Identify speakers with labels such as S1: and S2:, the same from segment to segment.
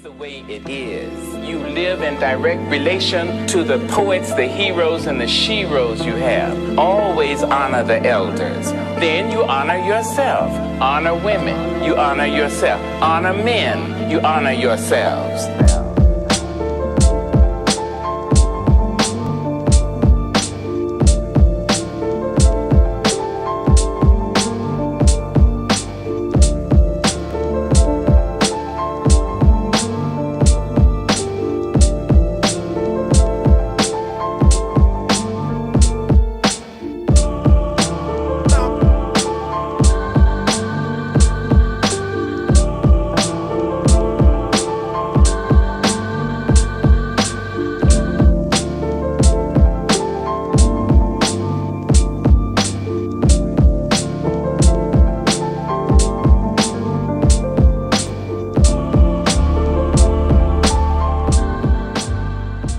S1: the way it is. You live in direct relation to the poets, the heroes, and the sheroes you have. Always honor the elders. Then you honor yourself. Honor women. You honor yourself. Honor men. You honor yourselves.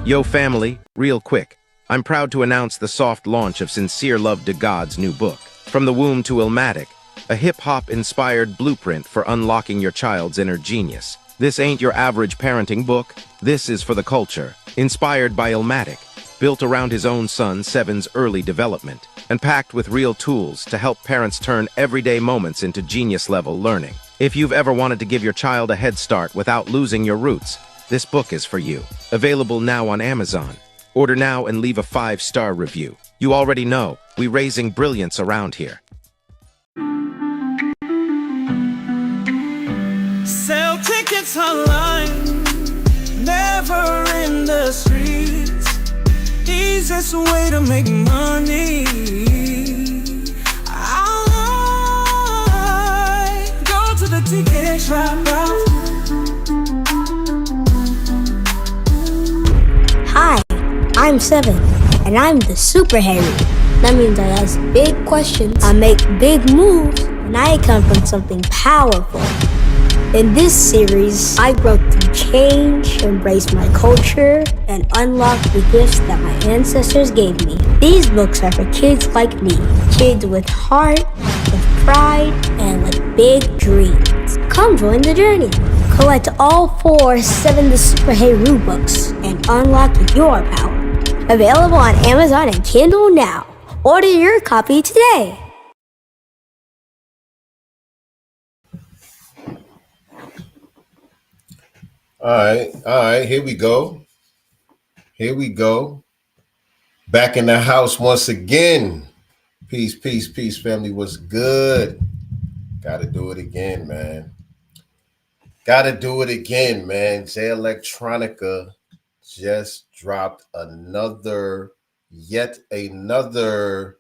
S2: Yo family, real quick, I'm proud to announce the soft launch of Sincere Love to God's new book, From the Womb to Illmatic, a hip-hop inspired blueprint for unlocking your child's inner genius. This ain't your average parenting book, this is for the culture, inspired by Illmatic, built around his own son Seven's early development, and packed with real tools to help parents turn everyday moments into genius-level learning. If you've ever wanted to give your child a head start without losing your roots, this book is for you. Available now on Amazon. Order now and leave a 5-star review. You already know, we raising brilliance around here.
S3: Sell tickets online, never in the streets. Easiest way to make money. I go to the ticket shop.
S4: Hi, I'm 7, and I'm the Super Harry. That means I ask big questions, I make big moves, and I come from something powerful. In this series, I grow through change, embrace my culture, and unlock the gifts that my ancestors gave me. These books are for kids like me, kids with heart, with pride, and with big dreams. Come join the journey. Collect all 4 7 the Super Hero books and unlock your power. Available on Amazon and Kindle now. Order your copy today.
S5: All right, here we go. Back in the house once again. Peace, family. What's good? Gotta do it again, man. Electronica just dropped yet another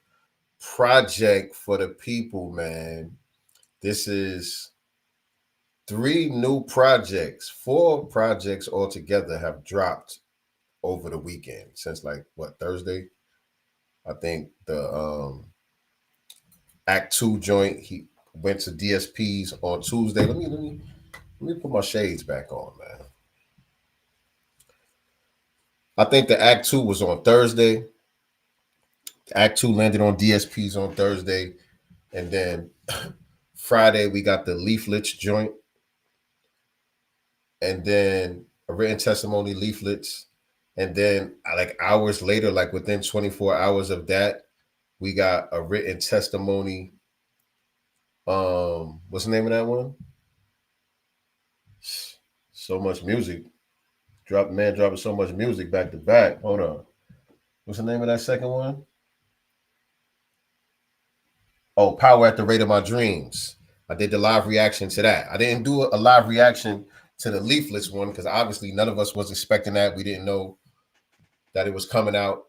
S5: project for the people, man. This is 4 projects altogether have dropped over the weekend since Thursday. I think the Act 2 joint, he went to DSPs on Tuesday. Let me put my shades back on, man. I think the Act 2 was on Thursday. Act 2 landed on DSPs on Thursday. And then Friday, we got the Leaflets joint. And then a written testimony, Leaflets. And then hours later, within 24 hours of that, we got a written testimony. What's the name of that one? So much music. Dropping so much music back to back. Hold on. What's the name of that second one? Oh, Power at the Rate of My Dreams. I did the live reaction to that. I didn't do a live reaction to the Leaflets one because obviously none of us was expecting that. We didn't know that it was coming out.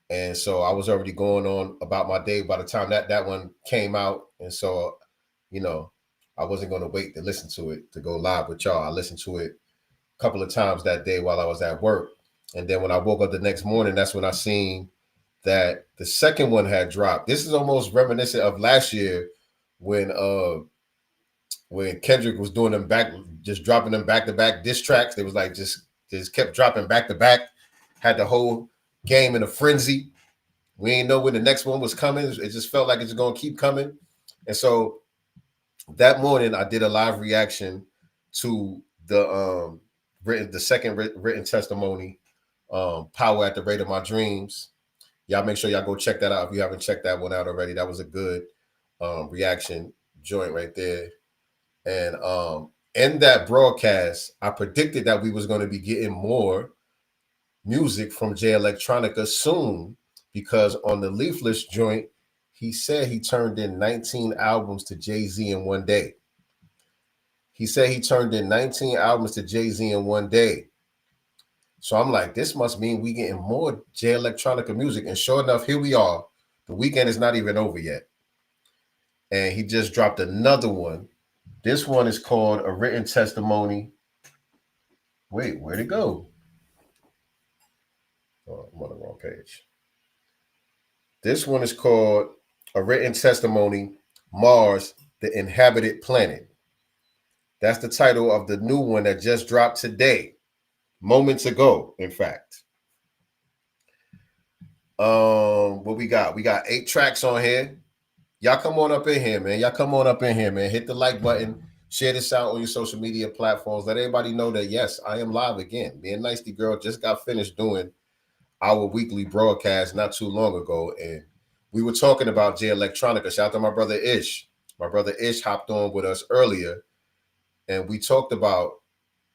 S5: And so I was already going on about my day by the time that one came out. And so, I wasn't going to wait to listen to it, to go live with y'all. I listened to it a couple of times that day while I was at work. And then when I woke up the next morning, that's when I seen that the second one had dropped. This is almost reminiscent of last year when Kendrick was doing them just dropping them back-to-back diss tracks. They was just kept dropping back-to-back, had the whole game in a frenzy. We didn't know when the next one was coming. It just felt like it's going to keep coming. And so that morning I did a live reaction to the the second written testimony, Power at the Rate of My Dreams. Y'all make sure y'all go check that out if you haven't checked that one out already. That was a good reaction joint right there. And in that broadcast, I predicted that we was going to be getting more music from Jay Electronica soon, because on the Leaflets joint, he said he turned in 19 albums to Jay-Z in one day. He said he turned in 19 albums to Jay-Z in one day. So I'm like, this must mean we getting more Jay Electronica music. And sure enough, here we are. The weekend is not even over yet. And he just dropped another one. This one is called A Written Testimony. Wait, where'd it go? Oh, I'm on the wrong page. This one is called A Written Testimony, Mars, the Inhabited Planet. That's the title of the new one that just dropped today, moments ago, in fact. What we got? We got 8 tracks on here. Y'all come on up in here, man. Hit the like button. Share this out on your social media platforms. Let everybody know that, yes, I am live again. Me and Nicety Girl just got finished doing our weekly broadcast not too long ago, and we were talking about Jay Electronica. Shout out to my brother Ish. My brother Ish hopped on with us earlier, and we talked about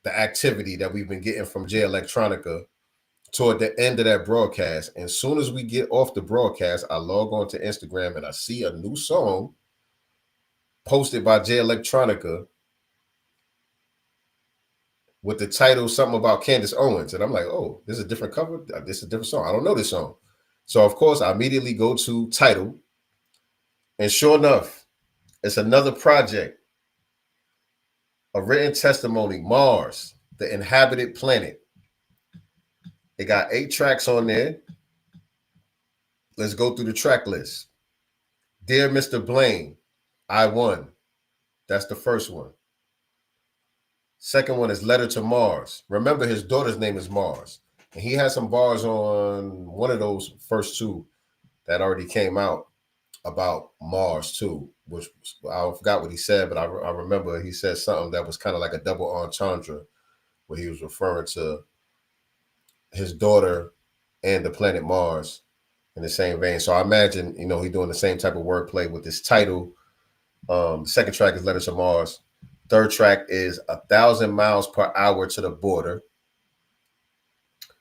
S5: the activity that we've been getting from Jay Electronica toward the end of that broadcast. And as soon as we get off the broadcast, I log on to Instagram and I see a new song posted by Jay Electronica with the title something about Candace Owens. And I'm like, oh, this is a different cover. This is a different song. I don't know this song. So, of course, I immediately go to title. And sure enough, it's another project. A Written Testimony, Mars, the Inhabited Planet. It got 8 tracks on there. Let's go through the track list. Dear Mr. Blaine, I Won. That's the first one. Second one is Letter to Mars. Remember, his daughter's name is Mars. And he had some bars on one of those first 2 that already came out about Mars too, which I forgot what he said, but I remember he said something that was kind of like a double entendre where he was referring to his daughter and the planet Mars in the same vein. So I imagine, he's doing the same type of wordplay with this title. Second track is Letter to Mars. Third track is 1,000 Miles Per Hour to the Border.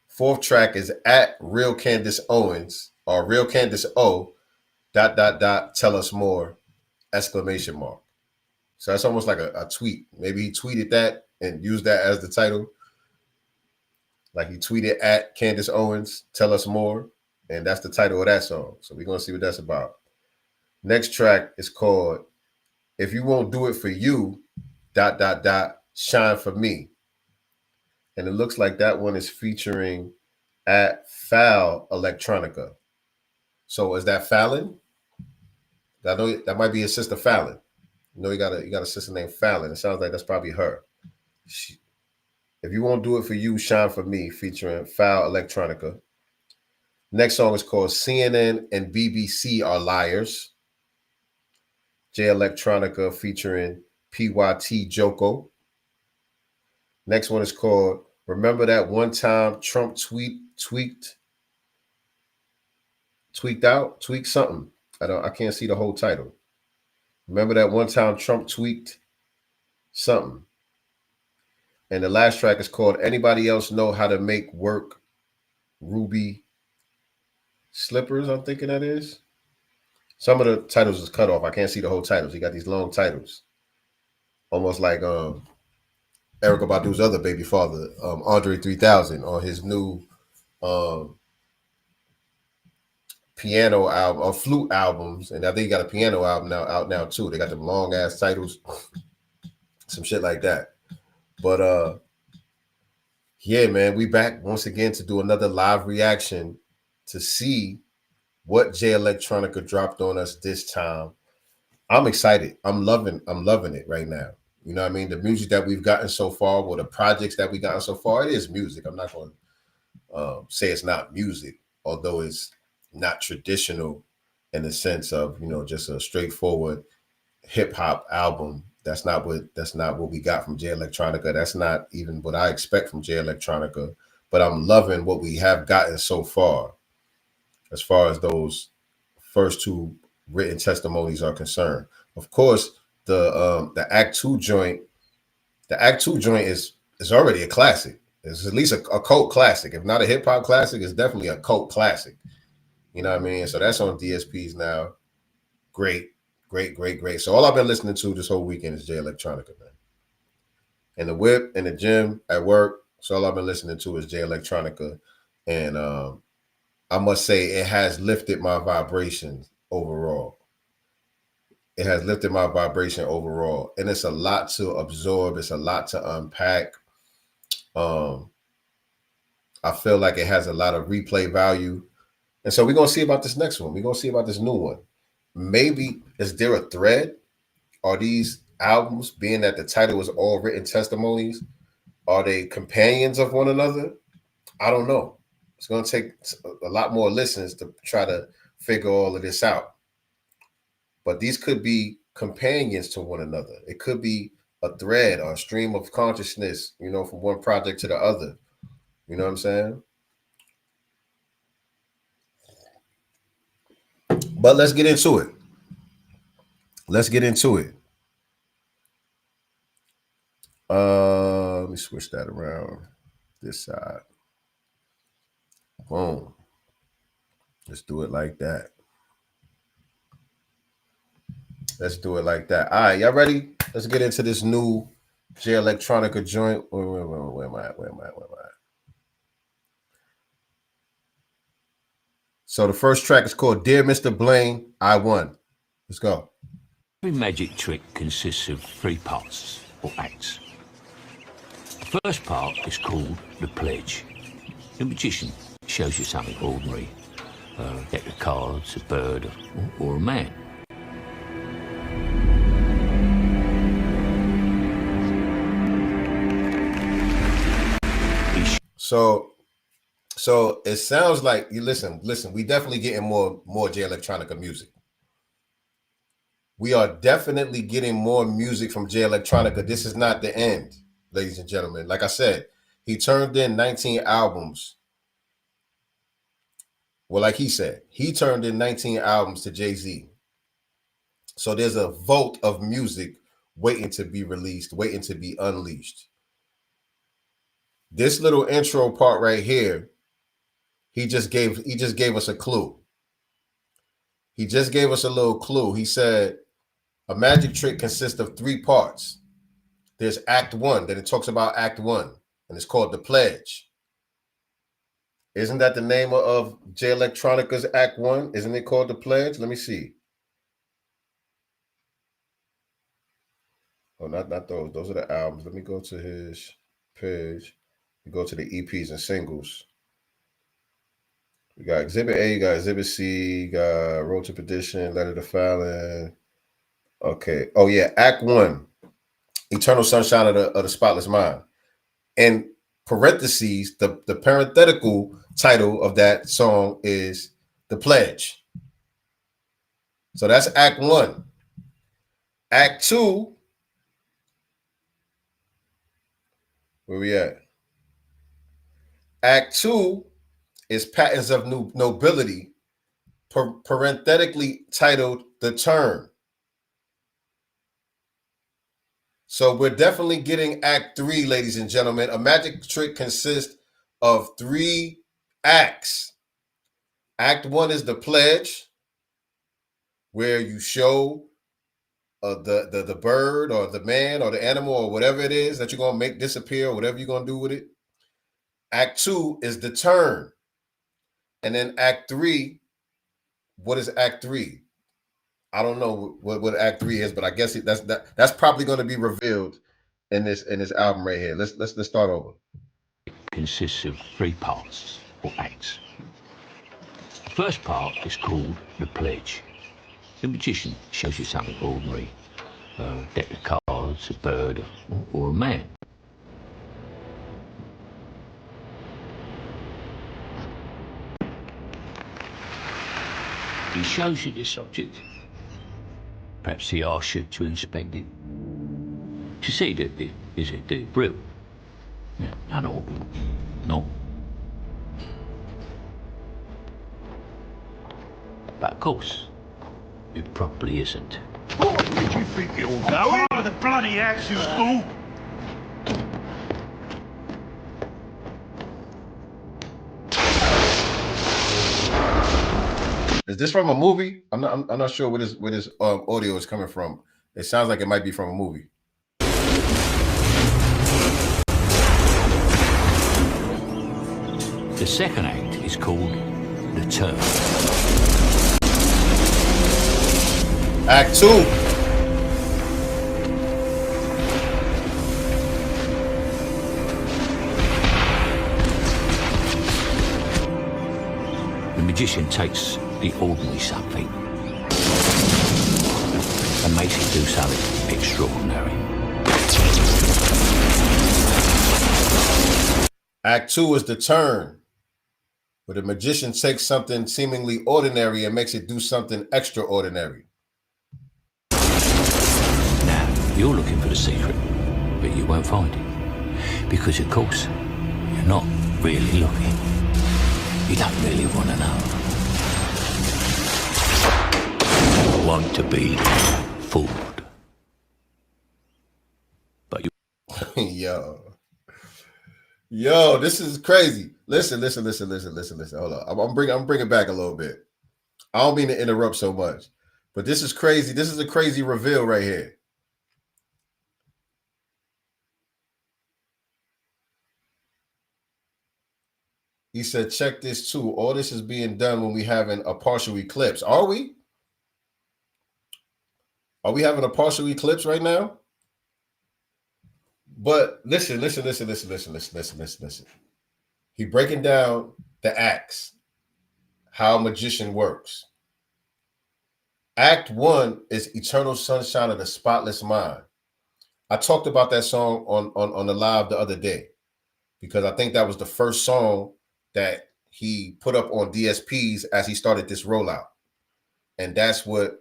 S5: Fourth track is at Real Candace Owens or Real Candace O. ... Tell us more! ! So that's almost like a tweet. Maybe he tweeted that and used that as the title. Like he tweeted at Candace Owens, Tell Us More. And that's the title of that song. So we're going to see what that's about. Next track is called If You Won't Do It For You, ... Shine For Me. And it looks like that one is featuring at Foul Electronica. So is that Fallon? I know that might be his sister Fallon. You got a sister named Fallon. It sounds like that's probably her. If You Won't Do It For You, Shine For Me, featuring Foul Electronica. Next song is called CNN and BBC Are Liars. Jay Electronica featuring PYT Joko. Next one is called Remember That One Time Trump Tweaked something. I can't see the whole title. Remember that one time Trump tweaked something. And the last track is called Anybody Else Know How to Make Work Ruby Slippers, I'm thinking that is. Some of the titles is cut off. I can't see the whole titles. He got these long titles. Almost like Erykah Badu's other baby father, Andre 3000, on his new piano album or flute albums, and I think he got a piano album out now too. They got them long ass titles, some shit like that. But yeah, man, we back once again to do another live reaction to see what Jay Electronica dropped on us this time. I'm excited. I'm loving it right now. You know what I mean? The music that we've gotten so far, or the projects that we've gotten so far, it is music. I'm not going to say it's not music, although it's not traditional in the sense of, just a straightforward hip hop album That's not what we got from Jay Electronica. That's not even what I expect from Jay Electronica. But I'm loving what we have gotten so far as those first two written testimonies are concerned. Of course, the Act Two joint, is already a classic. It's at least a cult classic. If not a hip hop classic, it's definitely a cult classic. You know what I mean? So that's on DSPs now. Great. So all I've been listening to this whole weekend is Jay Electronica, man. In the whip, in the gym, at work. So all I've been listening to is Jay Electronica. And I must say it has lifted my vibrations overall. It has lifted my vibration overall. And it's a lot to absorb. It's a lot to unpack. I feel like it has a lot of replay value. And so we're going to see about this next one. We're going to see about this new one. Maybe, is there a thread? Are these albums, being that the title was all written testimonies, are they companions of one another? I don't know. It's going to take a lot more listens to try to figure all of this out. But these could be companions to one another. It could be a thread or a stream of consciousness, you know, from one project to the other. You know what I'm saying? But let's get into it. Let me switch that around this side. Boom. Let's do it like that. All right, y'all ready? Let's get into this new Jay Electronica joint. Where am I? So the first track is called Dear Mr. Blaine, I Won. Let's go.
S6: Every magic trick consists of 3 parts, or acts. The first part is called the pledge. The magician shows you something ordinary, a deck of cards, a bird, or a man.
S5: So it sounds like you listen, we definitely getting more Jay Electronica music. We are definitely getting more music from Jay Electronica. This is not the end, ladies and gentlemen. Like I said, he turned in 19 albums. Well, like he said, he turned in 19 albums to Jay-Z. So there's a vault of music waiting to be released, waiting to be unleashed. This little intro part right here, he just gave us a clue. He just gave us a little clue. He said a magic trick consists of 3 parts. There's Act 1, then it talks about Act 1, and it's called The Pledge. Isn't that the name of Jay Electronica's Act 1? Isn't it called The Pledge? Let me see. Oh, not those. Those are the albums. Let me go to his page. We go to the EPs and singles. We got Exhibit A, you got Exhibit C, you got Road to Perdition, Letter to Fallon. Okay. Oh, yeah. Act 1, Eternal Sunshine of the Spotless Mind. And parentheses, the parenthetical title of that song is The Pledge. So that's Act 1. Act 2, where we at? Act 2 is Patterns of Nobility, parenthetically titled The Turn. So we're definitely getting Act 3, ladies and gentlemen. A magic trick consists of 3 acts. Act 1 is The Pledge, where you show the bird or the man or the animal or whatever it is that you're going to make disappear, or whatever you're going to do with it. Act 2 is The Turn. And then Act 3, what is Act 3? I don't know what Act 3 is, but I guess that's probably going to be revealed in this album right here. Let's start over.
S6: It consists of 3 parts, or acts. The first part is called The Pledge. The magician shows you something ordinary, a deck of cards, a bird, or a man. He shows you this object. Perhaps he asks you to inspect it. you see, is it the brill? Yeah, not all. No. But of course, it probably isn't.
S7: What did you think you're going? Oh, the bloody axe, you fool!
S5: Is this from a movie? I'm not sure where this audio is coming from. It sounds like it might be from a movie.
S6: The second act is called The Turn.
S5: Act 2.
S6: The magician takes the ordinary something and makes it do something extraordinary.
S5: Act 2 is The Turn, where the magician takes something seemingly ordinary and makes it do something extraordinary.
S6: Now, you're looking for the secret, but you won't find it. Because, of course, you're not really looking. You don't really want to know. You want to be fooled. But you...
S5: Yo, this is crazy. Listen. Hold on. I'm bringing back a little bit. I don't mean to interrupt so much, but this is crazy. This is a crazy reveal right here. He said, check this too. All this is being done when we having a partial eclipse. Are we? Are we having a partial eclipse right now? But listen. He breaking down the acts, how a magician works. Act 1 is Eternal Sunshine of the Spotless Mind. I talked about that song on the live the other day because I think that was the first song that he put up on DSPs as he started this rollout. And that's what,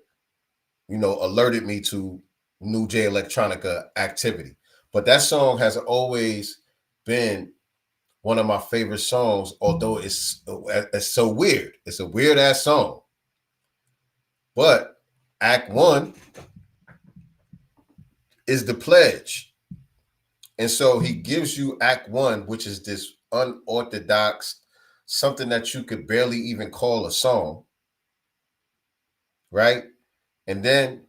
S5: alerted me to new J Electronica activity. But that song has always been one of my favorite songs, although it's so weird. It's a weird ass song. But Act 1 is the pledge. And so he gives you Act 1, which is this unorthodox, something that you could barely even call a song, right? And then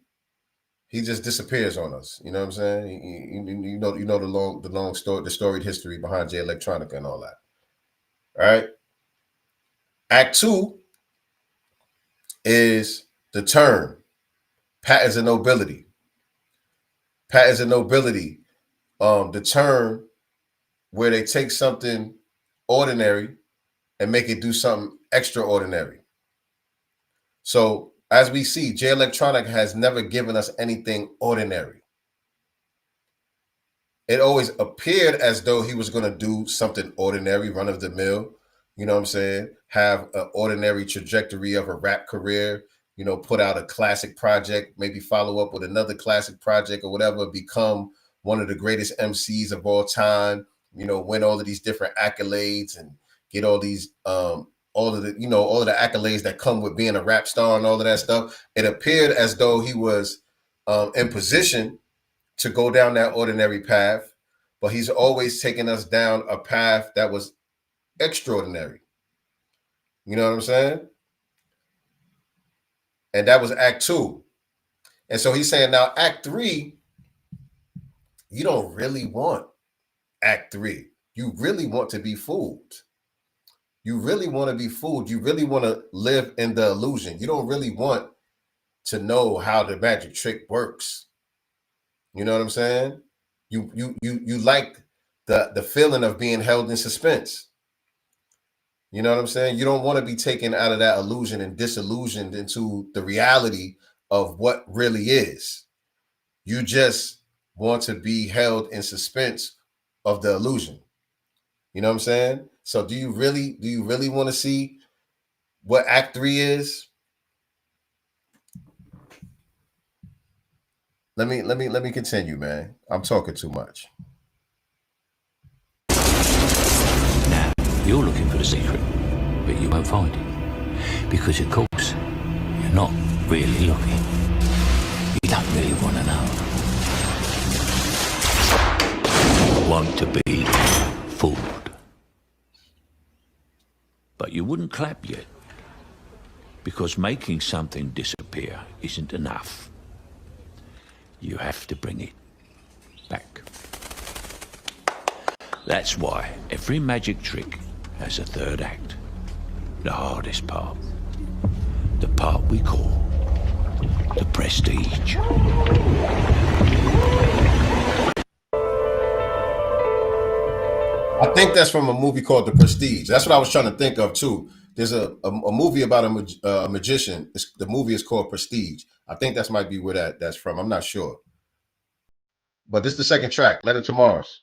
S5: he just disappears on us. You know what I'm saying? You know the long story, the storied history behind J Electronica and all that. All right. Act 2 is The Turn, Patterns of Nobility. Patterns of Nobility. The Turn, where they take something ordinary and make it do something extraordinary. So as we see, J Electronica has never given us anything ordinary. It always appeared as though he was going to do something ordinary, run of the mill, you know what I'm saying? Have an ordinary trajectory of a rap career, put out a classic project, maybe follow up with another classic project or whatever, become one of the greatest MCs of all time, win all of these different accolades and get all these, all of the accolades that come with being a rap star and all of that stuff. It appeared as though he was in position to go down that ordinary path, but he's always taken us down a path that was extraordinary. You know what I'm saying? And that was Act 2. And so he's saying now Act 3, you don't really want Act 3. You really want to be fooled. You really want to be fooled. You really want to live in the illusion. You don't really want to know how the magic trick works. You know what I'm saying? You like the feeling of being held in suspense. You know what I'm saying? You don't want to be taken out of that illusion and disillusioned into the reality of what really is. You just want to be held in suspense of the illusion. You know what I'm saying? So do you really want to see what Act 3 is? let me continue, man. I'm talking too much.
S6: Now, you're looking for the secret, but you won't find it. Because, of course, you're not really looking. You don't really want to know. You want to be fooled. But you wouldn't clap yet. Because making something disappear isn't enough. You have to bring it back. That's why every magic trick has a third act. The hardest part. The part we call the prestige.
S5: I think that's from a movie called The Prestige. That's what I was trying to think of too. There's a movie about a magician. The movie is called Prestige. I think that might be where that's from. I'm not sure. But this is the second track, Letter to Mars.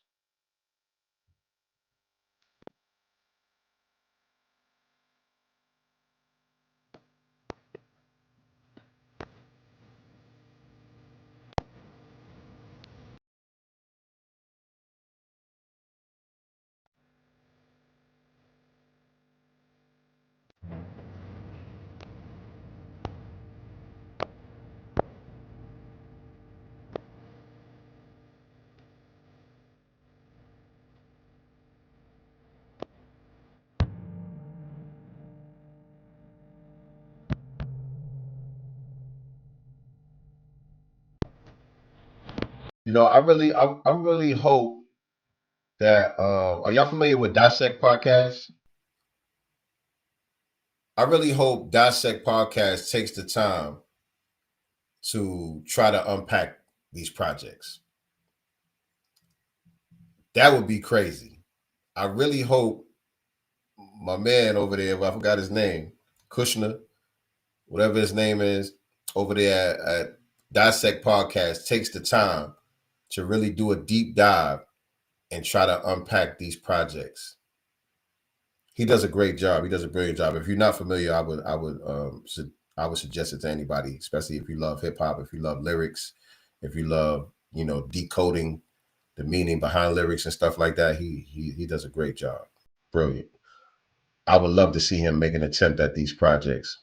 S5: You know, I really hope that are y'all familiar with Dissect Podcast? I really hope Dissect Podcast takes the time to try to unpack these projects. That would be crazy. I really hope my man over there, I forgot his name, Kushner, whatever his name is, over there at Dissect Podcast, takes the time to really do a deep dive and try to unpack these projects. He does a great job. He does a brilliant job. If you're not familiar, I would suggest it to anybody, especially if you love hip hop, if you love lyrics, if you love, you know, decoding the meaning behind lyrics and stuff like that. He does a great job. Brilliant. I would love to see him make an attempt at these projects.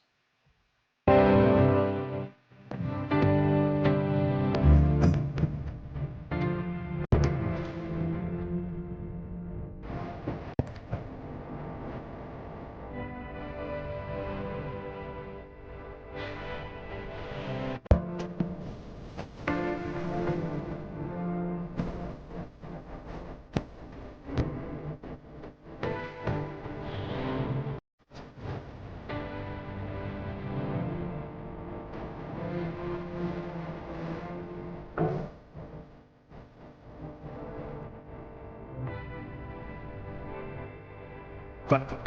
S7: But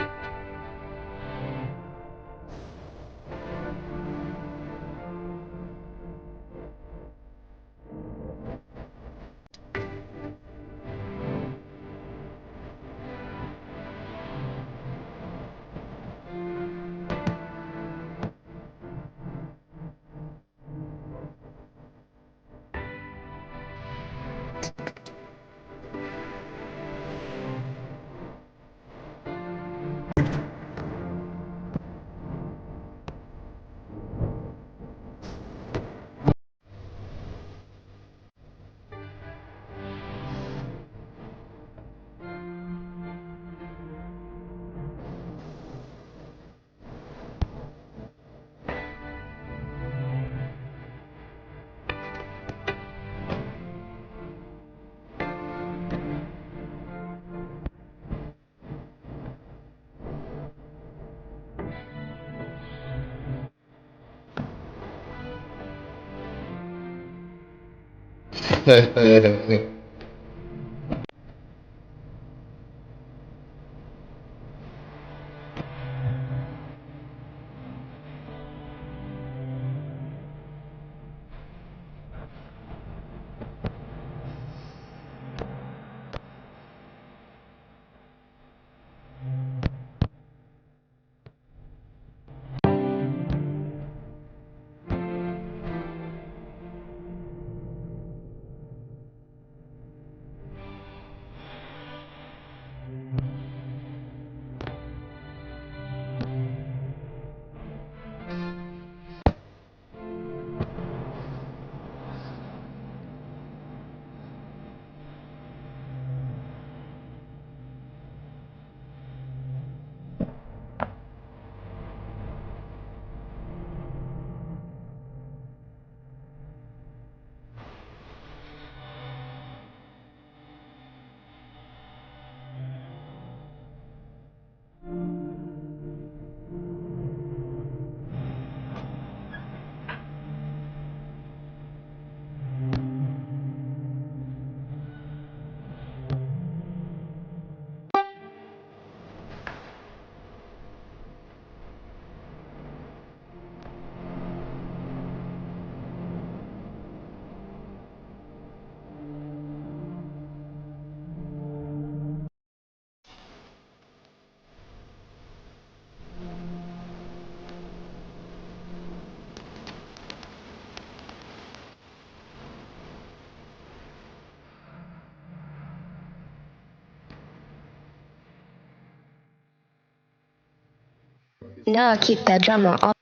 S8: Now I keep that drama off.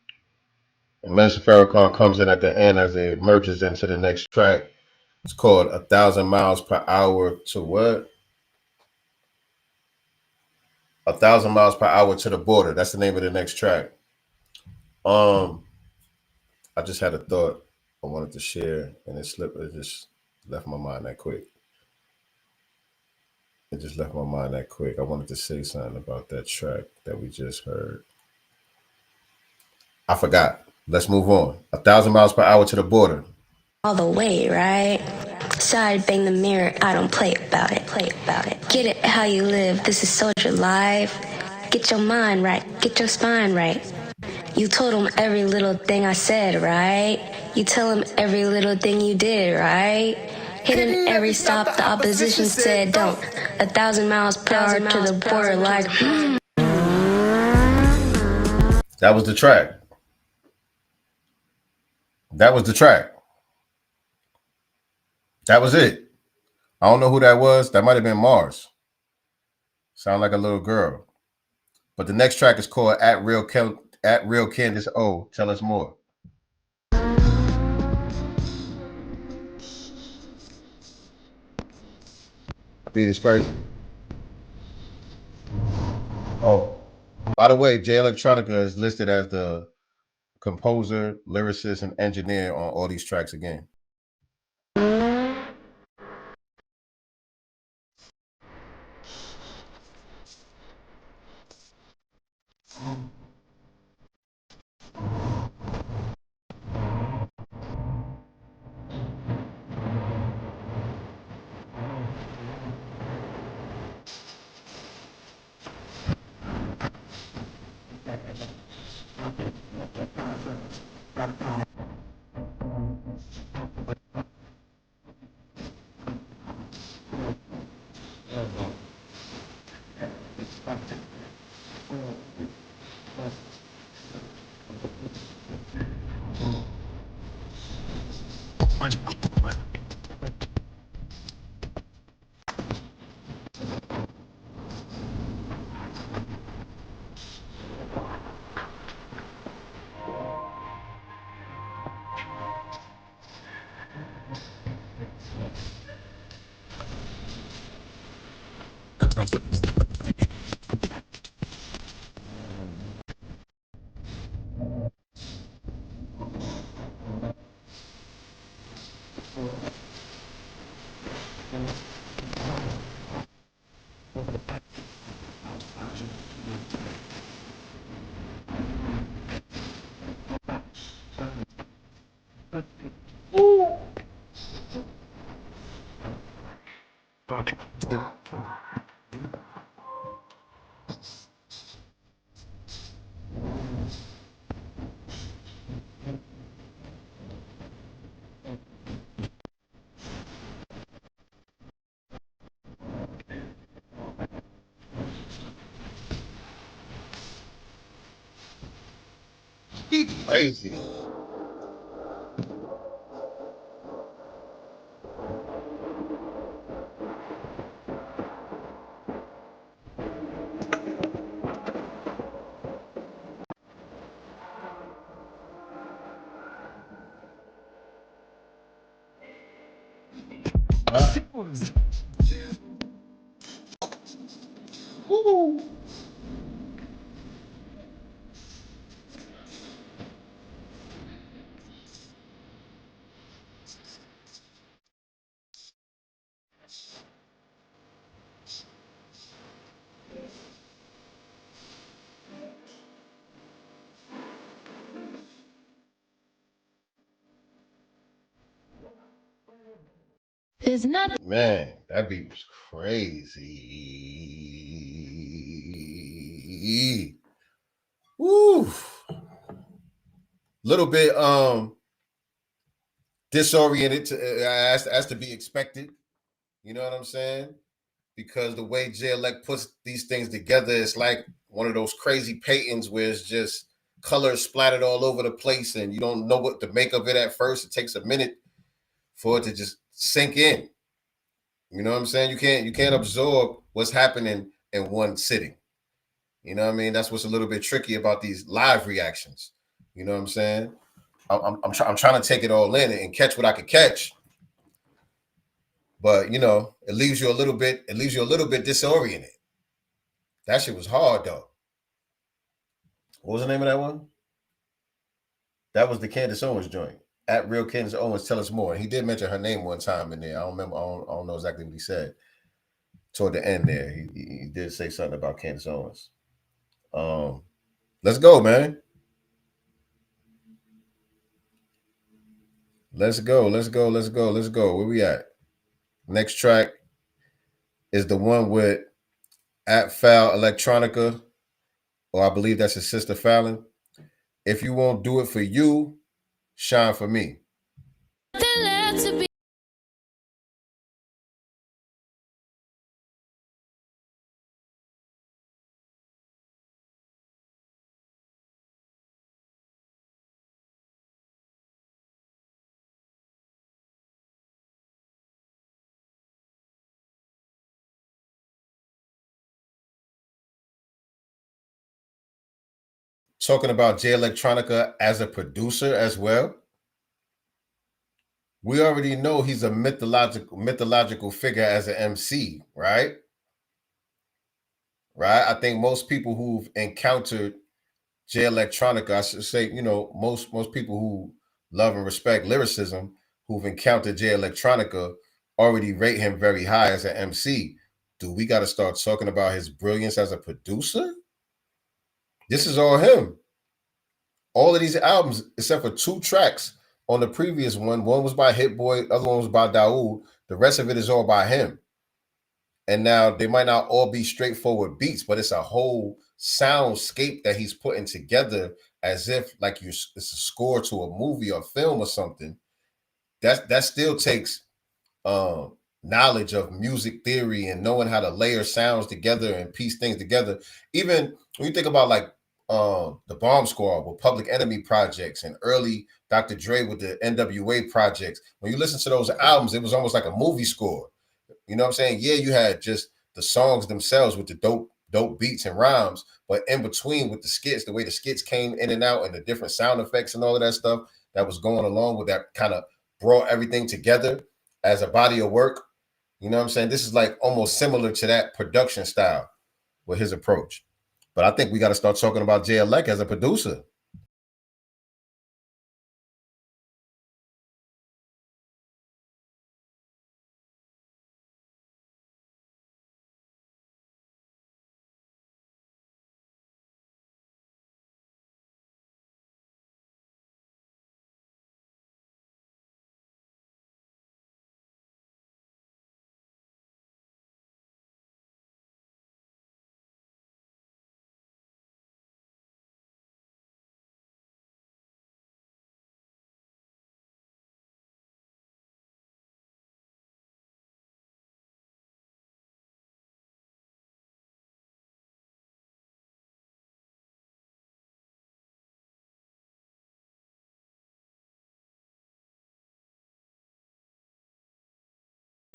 S5: And Minister Farrakhan comes in at the end as it merges into the next track. It's called 1,000 Miles Per Hour to what? 1,000 Miles Per Hour to the Border. That's the name of the next track. I just had a thought I wanted to share, and it slipped. It just left my mind that quick. It just left my mind that quick. I wanted to say something about that track that we just heard. I forgot. Let's move on. 1,000 Miles Per Hour to the Border.
S8: All the way, right? Side bang the mirror, I don't play about it. Get it how you live, this is soldier life. Get your mind right, get your spine right. You told him every little thing I said, right? You tell him every little thing you did, right? Hitting every stop the opposition said don't. 1,000 miles per hour to the border like
S5: That was the track. That was the track. That was it. I don't know who that was. That might have been Mars. Sound like a little girl. But the next track is called At Real Candace O. Tell us more. Be this first. Oh, by the way, J Electronica is listed as the composer, lyricist, and engineer on all these tracks again. Crazy.
S8: There's not
S5: Man, that beat was crazy. Woo. Little bit disoriented as to be expected. You know what I'm saying? Because the way J Elect puts these things together, it's like one of those crazy paintings where it's just colors splattered all over the place and you don't know what to make of it at first. It takes a minute for it to just sink in. You know what I'm saying? You can't absorb what's happening in one sitting. You know what I mean? That's what's a little bit tricky about these live reactions. You know what I'm saying? I'm trying to take it all in and catch what I could catch. But you know, it leaves you a little bit disoriented. That shit was hard though. What was the name of that one? That was the Candace Owens joint. At Real Candace Owens, tell us more. He did mention her name one time in there. I don't remember. I don't know exactly what he said. Toward the end there, he did say something about Candace Owens. Let's go, man. Let's go. Where we at? Next track is the one with at Fal Electronica, or I believe that's his sister Fallon. If you won't do it for you, shine for me. Talking about Jay Electronica as a producer as well. We already know he's a mythological figure as an MC, right? Right. I think most people who've encountered Jay Electronica, I should say, you know, most people who love and respect lyricism who've encountered Jay Electronica already rate him very high as an MC. Do we got to start talking about his brilliance as a producer? This is all him. All of these albums, except for 2 tracks on the previous one was by Hit Boy, the other one was by Daoud. The rest of it is all by him. And now they might not all be straightforward beats, but it's a whole soundscape that he's putting together as if like it's a score to a movie or film or something. That still takes knowledge of music theory and knowing how to layer sounds together and piece things together. Even when you think about like the Bomb Squad with Public Enemy projects and early Dr. Dre with the NWA projects, when you listen to those albums, it was almost like a movie score. You know what I'm saying? Yeah, you had just the songs themselves with the dope beats and rhymes, but in between with the skits, the way the skits came in and out and the different sound effects and all of that stuff that was going along with that kind of brought everything together as a body of work. You know what I'm saying? This is like almost similar to that production style with his approach. But I think we got to start talking about Jay Elect as a producer.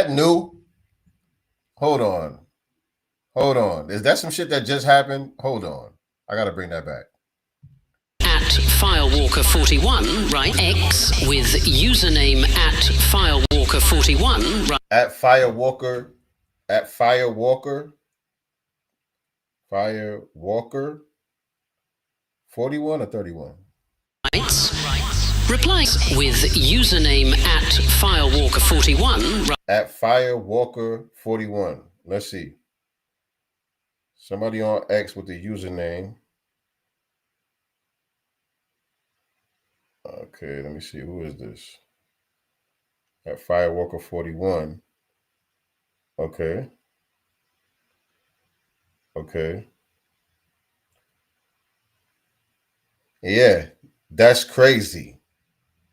S5: New. Hold on. Is that some shit that just happened? Hold on. I got to bring that back.
S9: At Firewalker41, right? X with username at Firewalker41, right?
S5: At Firewalker 41 or 31?
S9: Replies with username at Firewalker41, right?
S5: At Firewalker41. Let's see. Somebody on X with the username. Okay, let me see. Who is this? At Firewalker41. Okay. Yeah, that's crazy.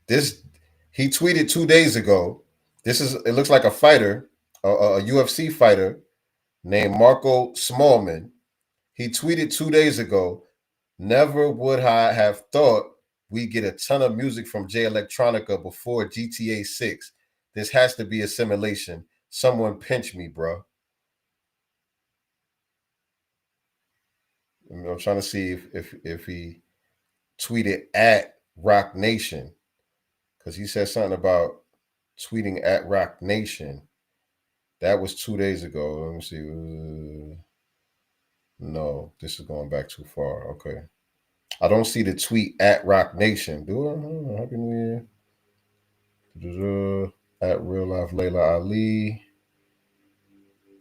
S5: He tweeted 2 days ago. It looks like a fighter, a UFC fighter named Marco Smallman. He tweeted 2 days ago, never would I have thought we get a ton of music from Jay Electronica before GTA 6. This has to be a simulation. Someone pinch me, bro. Let I'm trying to see if he tweeted at Rock Nation, because he said something about tweeting at Rock Nation. That was 2 days ago. Let me see. No, this is going back too far. Okay. I don't see the tweet at Rock Nation. Do I? Happy New Year. At Real Life Layla Ali.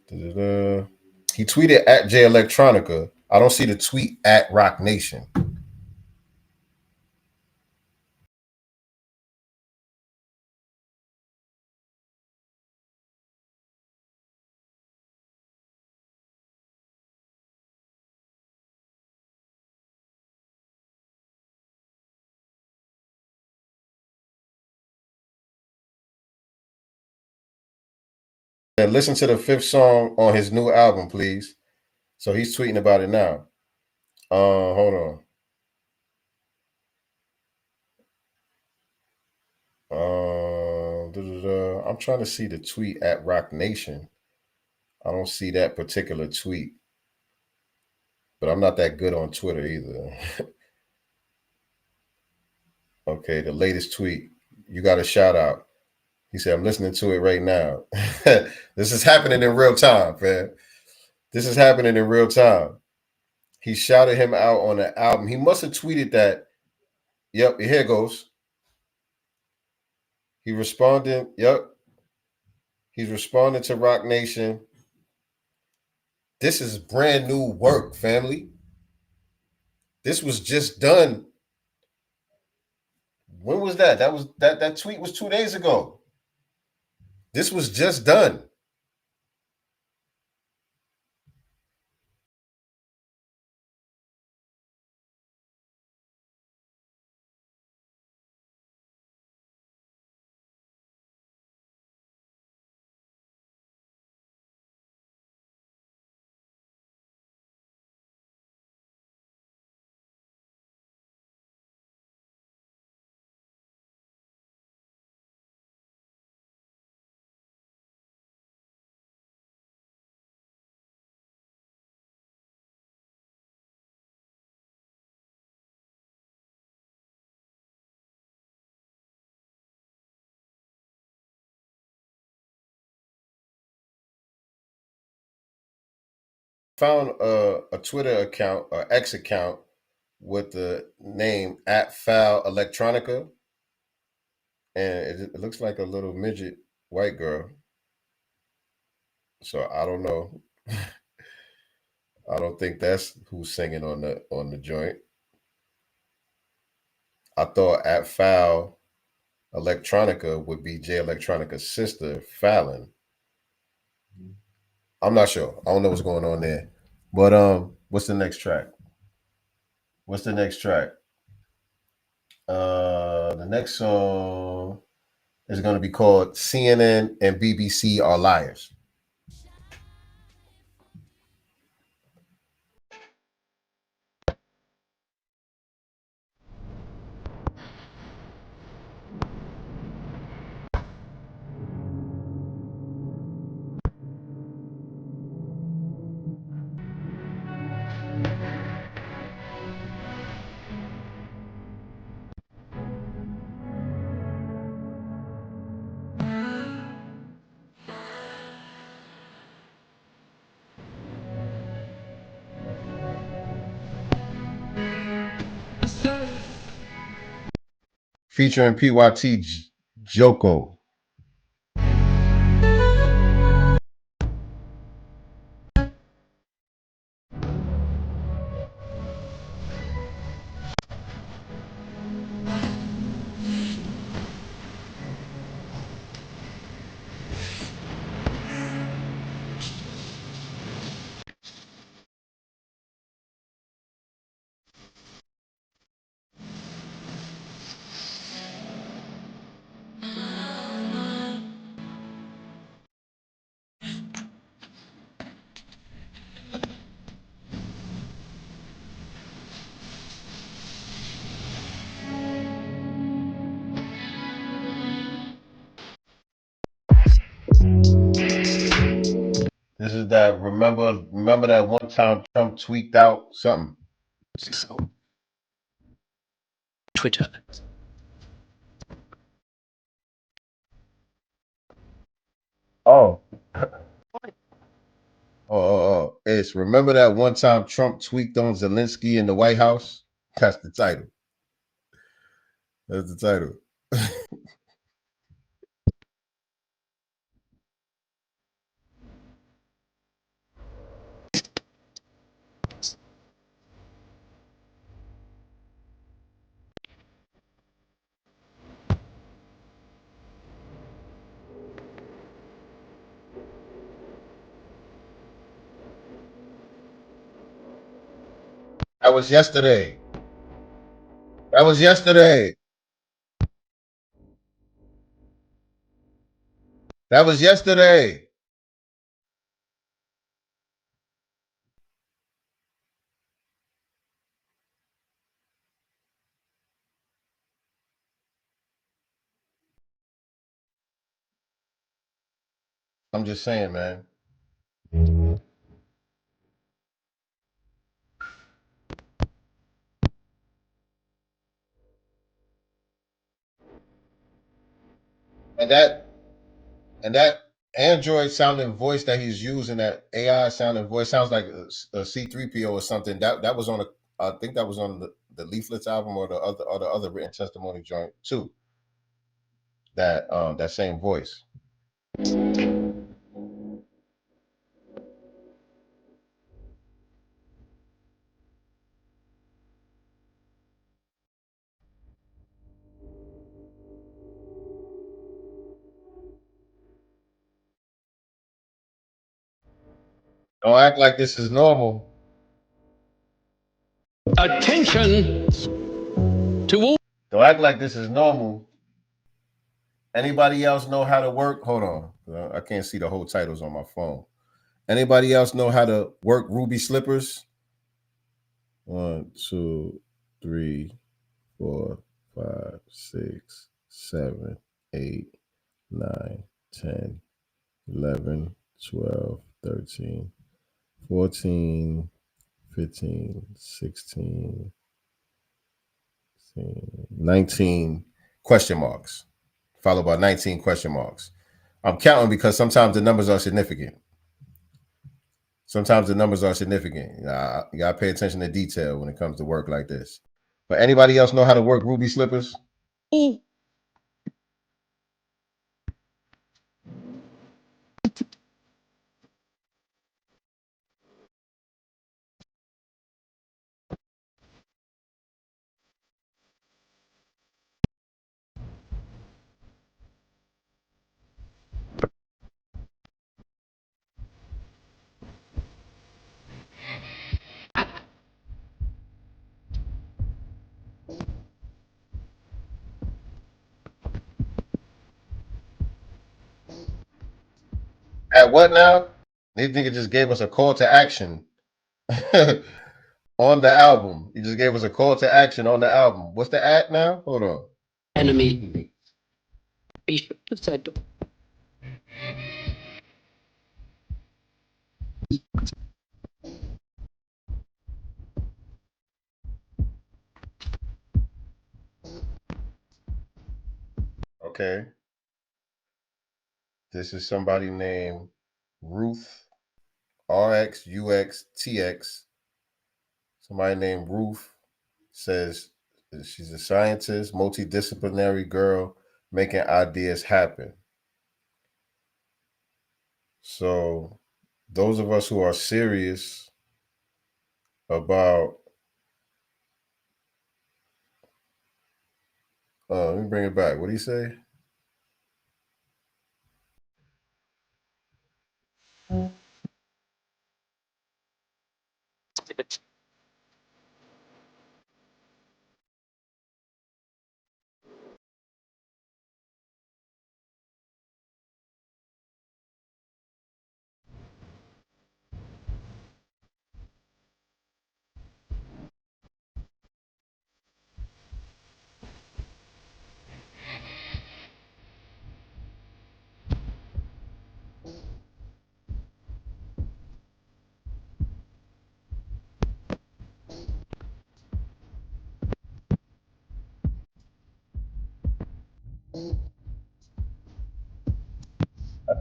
S5: He tweeted at J Electronica. I don't see the tweet at Rock Nation. And listen to the 5th song on his new album, please. So he's tweeting about it now. Hold on. I'm trying to see the tweet at Rock Nation. I don't see that particular tweet, but I'm not that good on Twitter either. Okay, the latest tweet. You got a shout out. He said, I'm listening to it right now. This is happening in real time, man. This is happening in real time. He shouted him out on the album. He must have tweeted that. Yep, here it goes. He responded. Yep. He's responding to Rock Nation. This is brand new work, family. This was just done. When was that? That tweet was 2 days ago. This was just done. Found a Twitter account, or X account, with the name at Foul Electronica, and it looks like a little midget white girl. So I don't know. I don't think that's who's singing on the joint. I thought at Foul Electronica would be J Electronica's sister, Fallon. I'm not sure. I don't know what's going on there. But what's the next track? What's the next track? The next song is going to be called CNN and BBC Are Liars. Featuring PYT Joko. This is that remember that one time Trump tweaked out something.
S9: Twitter.
S5: Oh. It's remember that one time Trump tweaked on Zelensky in the White House? That's the title. That's the title. That was yesterday. That was yesterday. That was yesterday. I'm just saying, man. And that Android sounding voice that he's using, that AI sounding voice, sounds like a C3PO or something. That was on I think that was on the Leaflets album or the other written testimony joint too. That same voice. Don't act like this is normal.
S9: Attention to all.
S5: Don't act like this is normal. Anybody else know how to work? Hold on. I can't see the whole titles on my phone. Anybody else know how to work Ruby slippers? 1, 2, 3, 4, 5, 6, 7, 8, 9, 10, 11, 12, 13, 14, 15, 16, 19 question marks, followed by 19 question marks. I'm counting because sometimes the numbers are significant. Sometimes the numbers are significant. You gotta pay attention to detail when it comes to work like this. But anybody else know how to work Ruby slippers? At what now? They think it just gave us a call to action on the album. He just gave us a call to action on the album. What's the at now? Hold on.
S9: Enemy. You should have said.
S5: Okay. This is somebody named Ruth RXUXTX. Somebody named Ruth says she's a scientist, multidisciplinary girl making ideas happen. So those of us who are serious about let me bring it back. What do you say?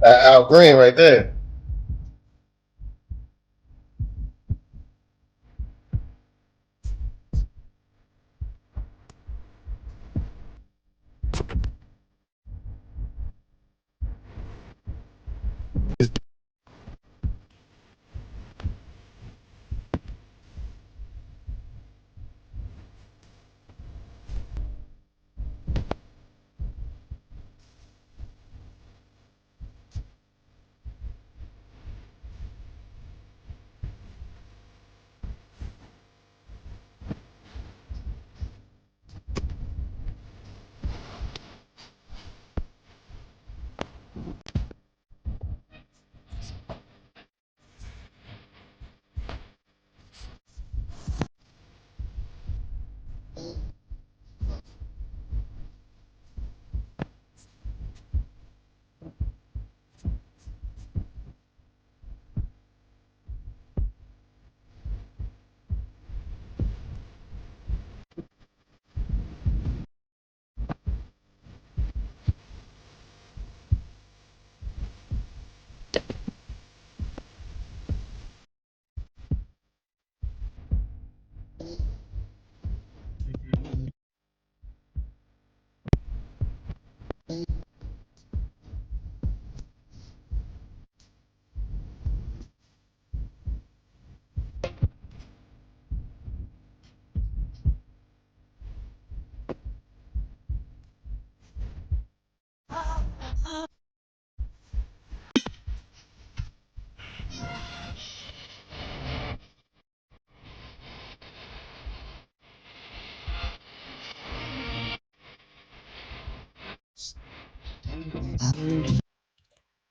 S5: Al Green right there.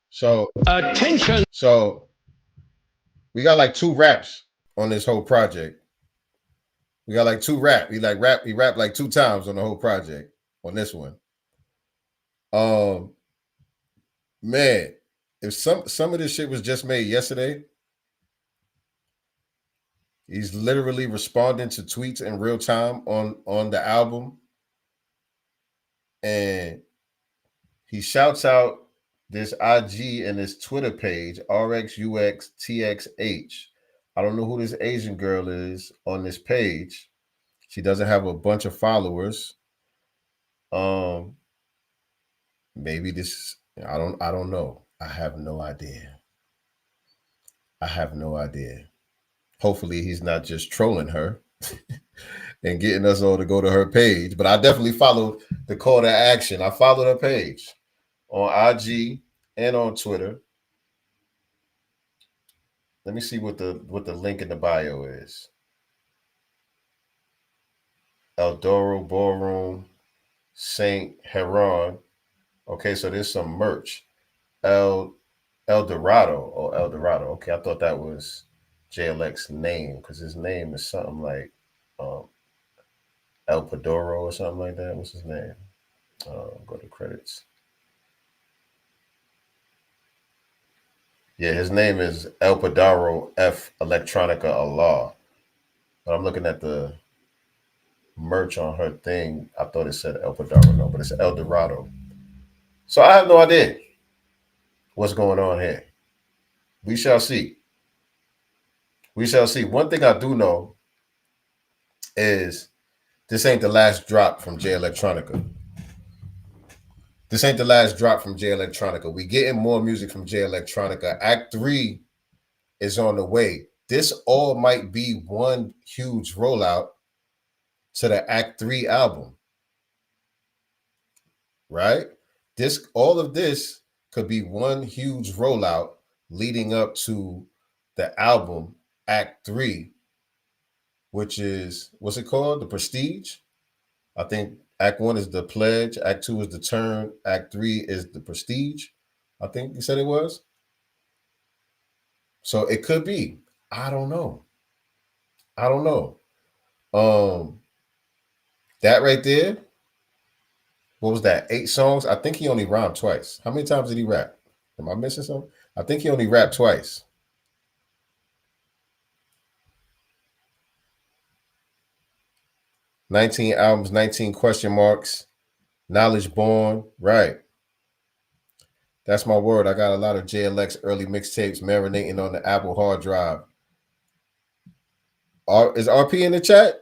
S5: So
S9: Attention.
S5: so we got like 2 raps on this whole project. We got like 2 rap. He rapped like 2 times on the whole project on this one. Um man, if some of this shit was just made yesterday, he's literally responding to tweets in real time on the album, and he shouts out this IG and this Twitter page, RXUXTXH. I don't know who this Asian girl is on this page. She doesn't have a bunch of followers. Maybe this I don't know. I have no idea. I have no idea. Hopefully he's not just trolling her and getting us all to go to her page. But I definitely followed the call to action. I followed her page on IG and on Twitter. Let me see what the link in the bio is. Eldoro Ballroom, Saint Heron. Okay, so there's some merch. El Dorado or El Dorado. Okay, I thought that was JLX's name because his name is something like El Padoro or something like that. What's his name? Go to credits. Yeah, his name is El Padaro F Electronica Allah. But I'm looking at the merch on her thing. I thought it said El Padaro, no, but it's El Dorado. So I have no idea what's going on here. We shall see. We shall see. One thing I do know is this ain't the last drop from J Electronica. This ain't the last drop from J Electronica. We getting more music from J Electronica. Act 3 is on the way. This all might be one huge rollout to the Act 3 album. Right? All of this could be one huge rollout leading up to the album Act 3, which is, what's it called? The Prestige. I think Act 1 is the Pledge, Act 2 is the Turn, Act 3 is the Prestige. I think you said it was. So it could be. I don't know. That right there, what was that? 8 songs? I think he only rhymed twice. How many times did he rap? Am I missing something? I think he only rapped twice. 19 albums, 19 question marks. Knowledge born, right. That's my word. I got a lot of JLX early mixtapes marinating on the Apple hard drive. Is RP in the chat?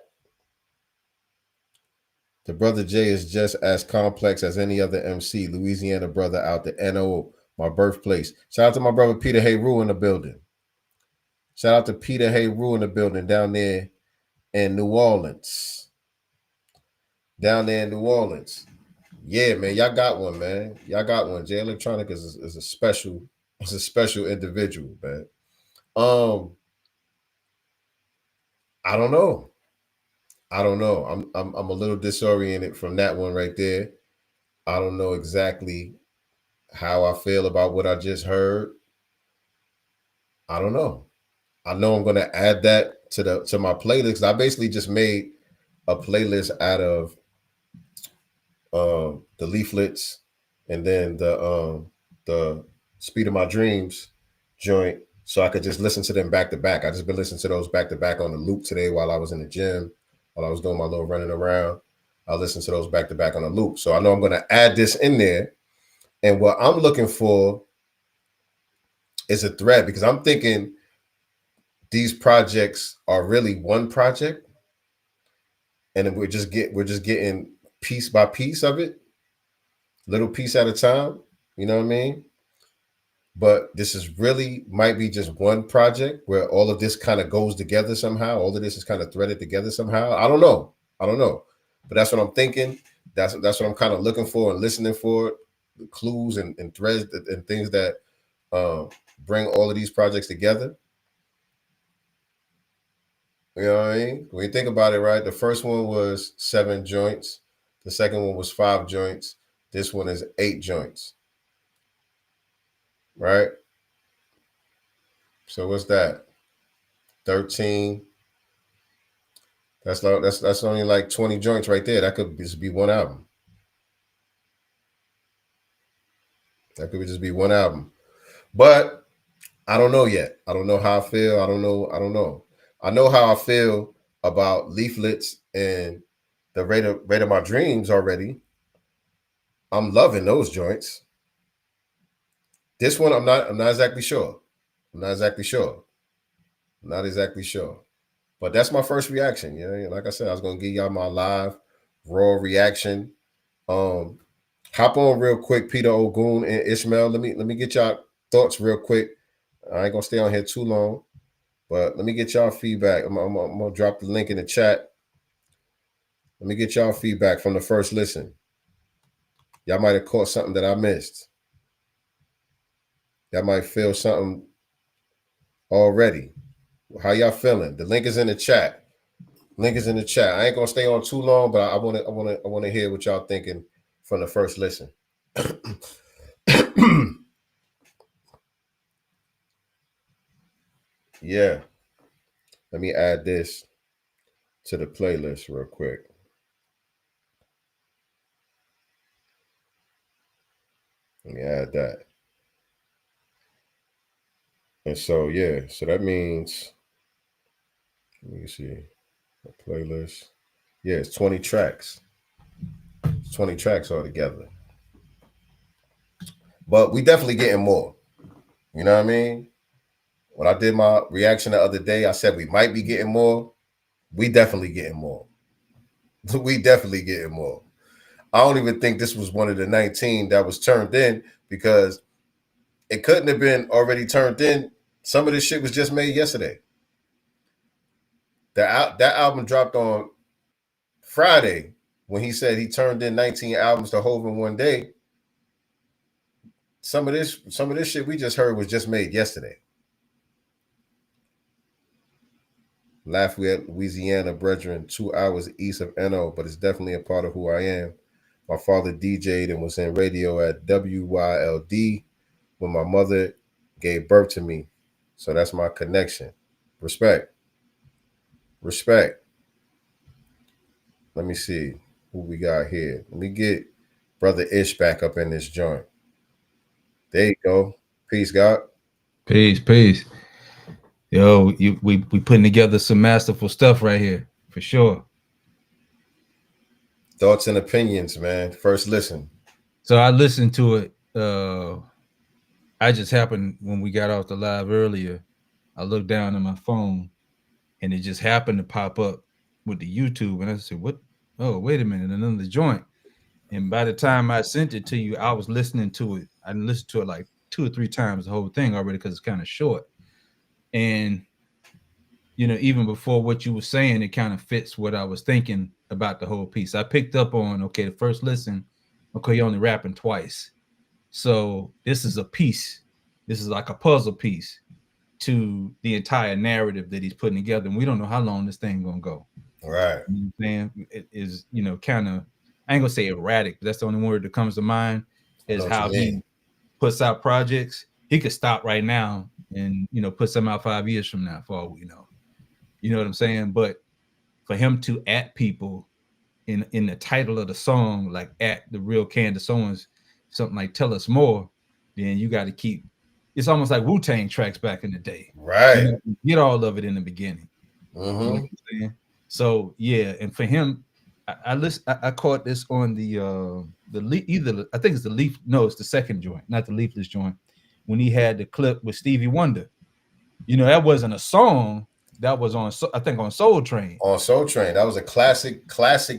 S5: The brother Jay is just as complex as any other MC. Louisiana brother out the NO, my birthplace. Shout out to my brother Peter Hayru in the building. Shout out to Peter Hayru in the building down there in New Orleans. Down there in New Orleans. Yeah, man, y'all got one, man. Y'all got one. Jay Electronica is a special individual, man. I don't know. I'm a little disoriented from that one right there. I don't know exactly how I feel about what I just heard. I don't know. I know I'm gonna add that to my playlist. I basically just made a playlist out of the Leaflets and then the Speed of My Dreams joint, so I could just listen to them back to back. I just been listening to those back to back on the loop today while I was in the gym, while I was doing my little running around. I listened to those back to back on the loop. So I know I'm going to add this in there. And what I'm looking for is a thread, because I'm thinking these projects are really one project, and we're just getting piece by piece of it, little piece at a time. You know what I mean? But this is really might be just one project where all of this kind of goes together somehow. All of this is kind of threaded together somehow. I don't know. But that's what I'm thinking. That's what I'm kind of looking for and listening for, the clues and threads and things that bring all of these projects together. You know what I mean? When you think about it, right? The first one was 7 joints. The second one was 5 joints. This one is 8 joints. Right? So what's that? 13. That's only like 20 joints right there. That could just be one album. That could just be one album. But I don't know yet. I don't know how I feel. I don't know. I know how I feel about Leaflets and the Rate of My Dreams already. I'm loving those joints. This one, I'm not exactly sure. Not exactly sure. But that's my first reaction. You know, like I said, I was gonna give y'all my live raw reaction. Hop on real quick, Peter Ogun and Ishmael. Let me get y'all thoughts real quick. I ain't gonna stay on here too long, but let me get y'all feedback. I'm gonna drop the link in the chat. Let me get y'all feedback from the first listen. Y'all might have caught something that I missed. Y'all might feel something already. How y'all feeling? The link is in the chat. I ain't gonna stay on too long, but I wanna hear what y'all thinking from the first listen. Yeah. Let me add this to the playlist real quick. Let me add that. And so, yeah, so that means, let me see, the playlist. Yeah, it's 20 tracks. It's 20 tracks altogether. But we definitely getting more. You know what I mean? When I did my reaction the other day, I said we might be getting more. We definitely getting more. I don't even think this was one of the 19 that was turned in, because it couldn't have been already turned in. Some of this shit was just made yesterday. That album dropped on Friday when he said he turned in 19 albums to Hov in one day. Some of this shit we just heard was just made yesterday. Lafayette, Louisiana, brethren, 2 hours east of NO, but it's definitely a part of who I am. My father DJ'd and was in radio at WYLD when my mother gave birth to me. So that's my connection. Respect. Let me see who we got here. Let me get Brother Ish back up in this joint. There you go. Peace, God.
S10: Peace. Yo, we putting together some masterful stuff right here, for sure.
S5: Thoughts and opinions, man. First listen.
S10: So I listened to it. I just happened when we got off the live earlier. I looked down at my phone, and it just happened to pop up with the YouTube, and I said, "What? Oh, wait a minute, another joint." And by the time I sent it to you, I was listening to it. I listened to it like 2 or 3 times the whole thing already because it's kind of short. And even before what you were saying, it kind of fits what I was thinking about the whole piece. I picked up on, okay, the first listen, okay, you're only rapping twice. So this is a piece. This is like a puzzle piece to the entire narrative that he's putting together. And we don't know how long this thing gonna go.
S5: Right.
S10: You know what I'm saying? It is, kind of, I ain't gonna say erratic, but that's the only word that comes to mind is how he puts out projects. He could stop right now and put some out 5 years from now, for all we know. You know what I'm saying? But for him to at people in the title of the song, like at the real Candace Owens, something like "Tell Us More," then you got to keep. It's almost like Wu-Tang tracks back in the day,
S5: right?
S10: Get all of it in the beginning.
S5: Mm-hmm.
S10: You know what I'm saying? So yeah, and for him, I caught this on the either I think it's the Leaf. No, it's the second joint, not the Leaflets joint. When he had the clip with Stevie Wonder, that wasn't a song. That was on, I think, on Soul Train.
S5: On Soul Train, that was a classic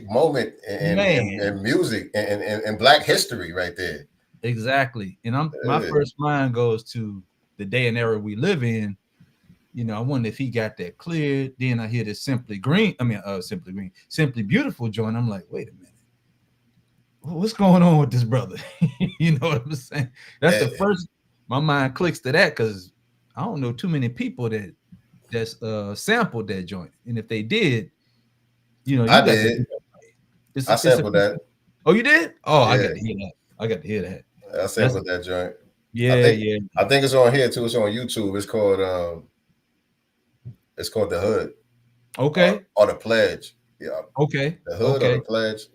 S5: moment in music and Black history, right there.
S10: Exactly. And my first mind goes to the day and era we live in. I wonder if he got that cleared. Then I hear this Simply Beautiful joint. I'm like, wait a minute, what's going on with this brother? You know what I'm saying? That's the first my mind clicks to that, because I don't know too many people that's sampled that joint. And if they did,
S5: I did. I sampled that.
S10: Oh, you did? Oh,
S5: yeah.
S10: I got to hear that.
S5: I sampled that joint.
S10: Yeah,
S5: I think it's on here too. It's on YouTube. It's called The Hood.
S10: Okay.
S5: Or The Pledge. Yeah.
S10: Okay.
S5: The Hood or The Pledge.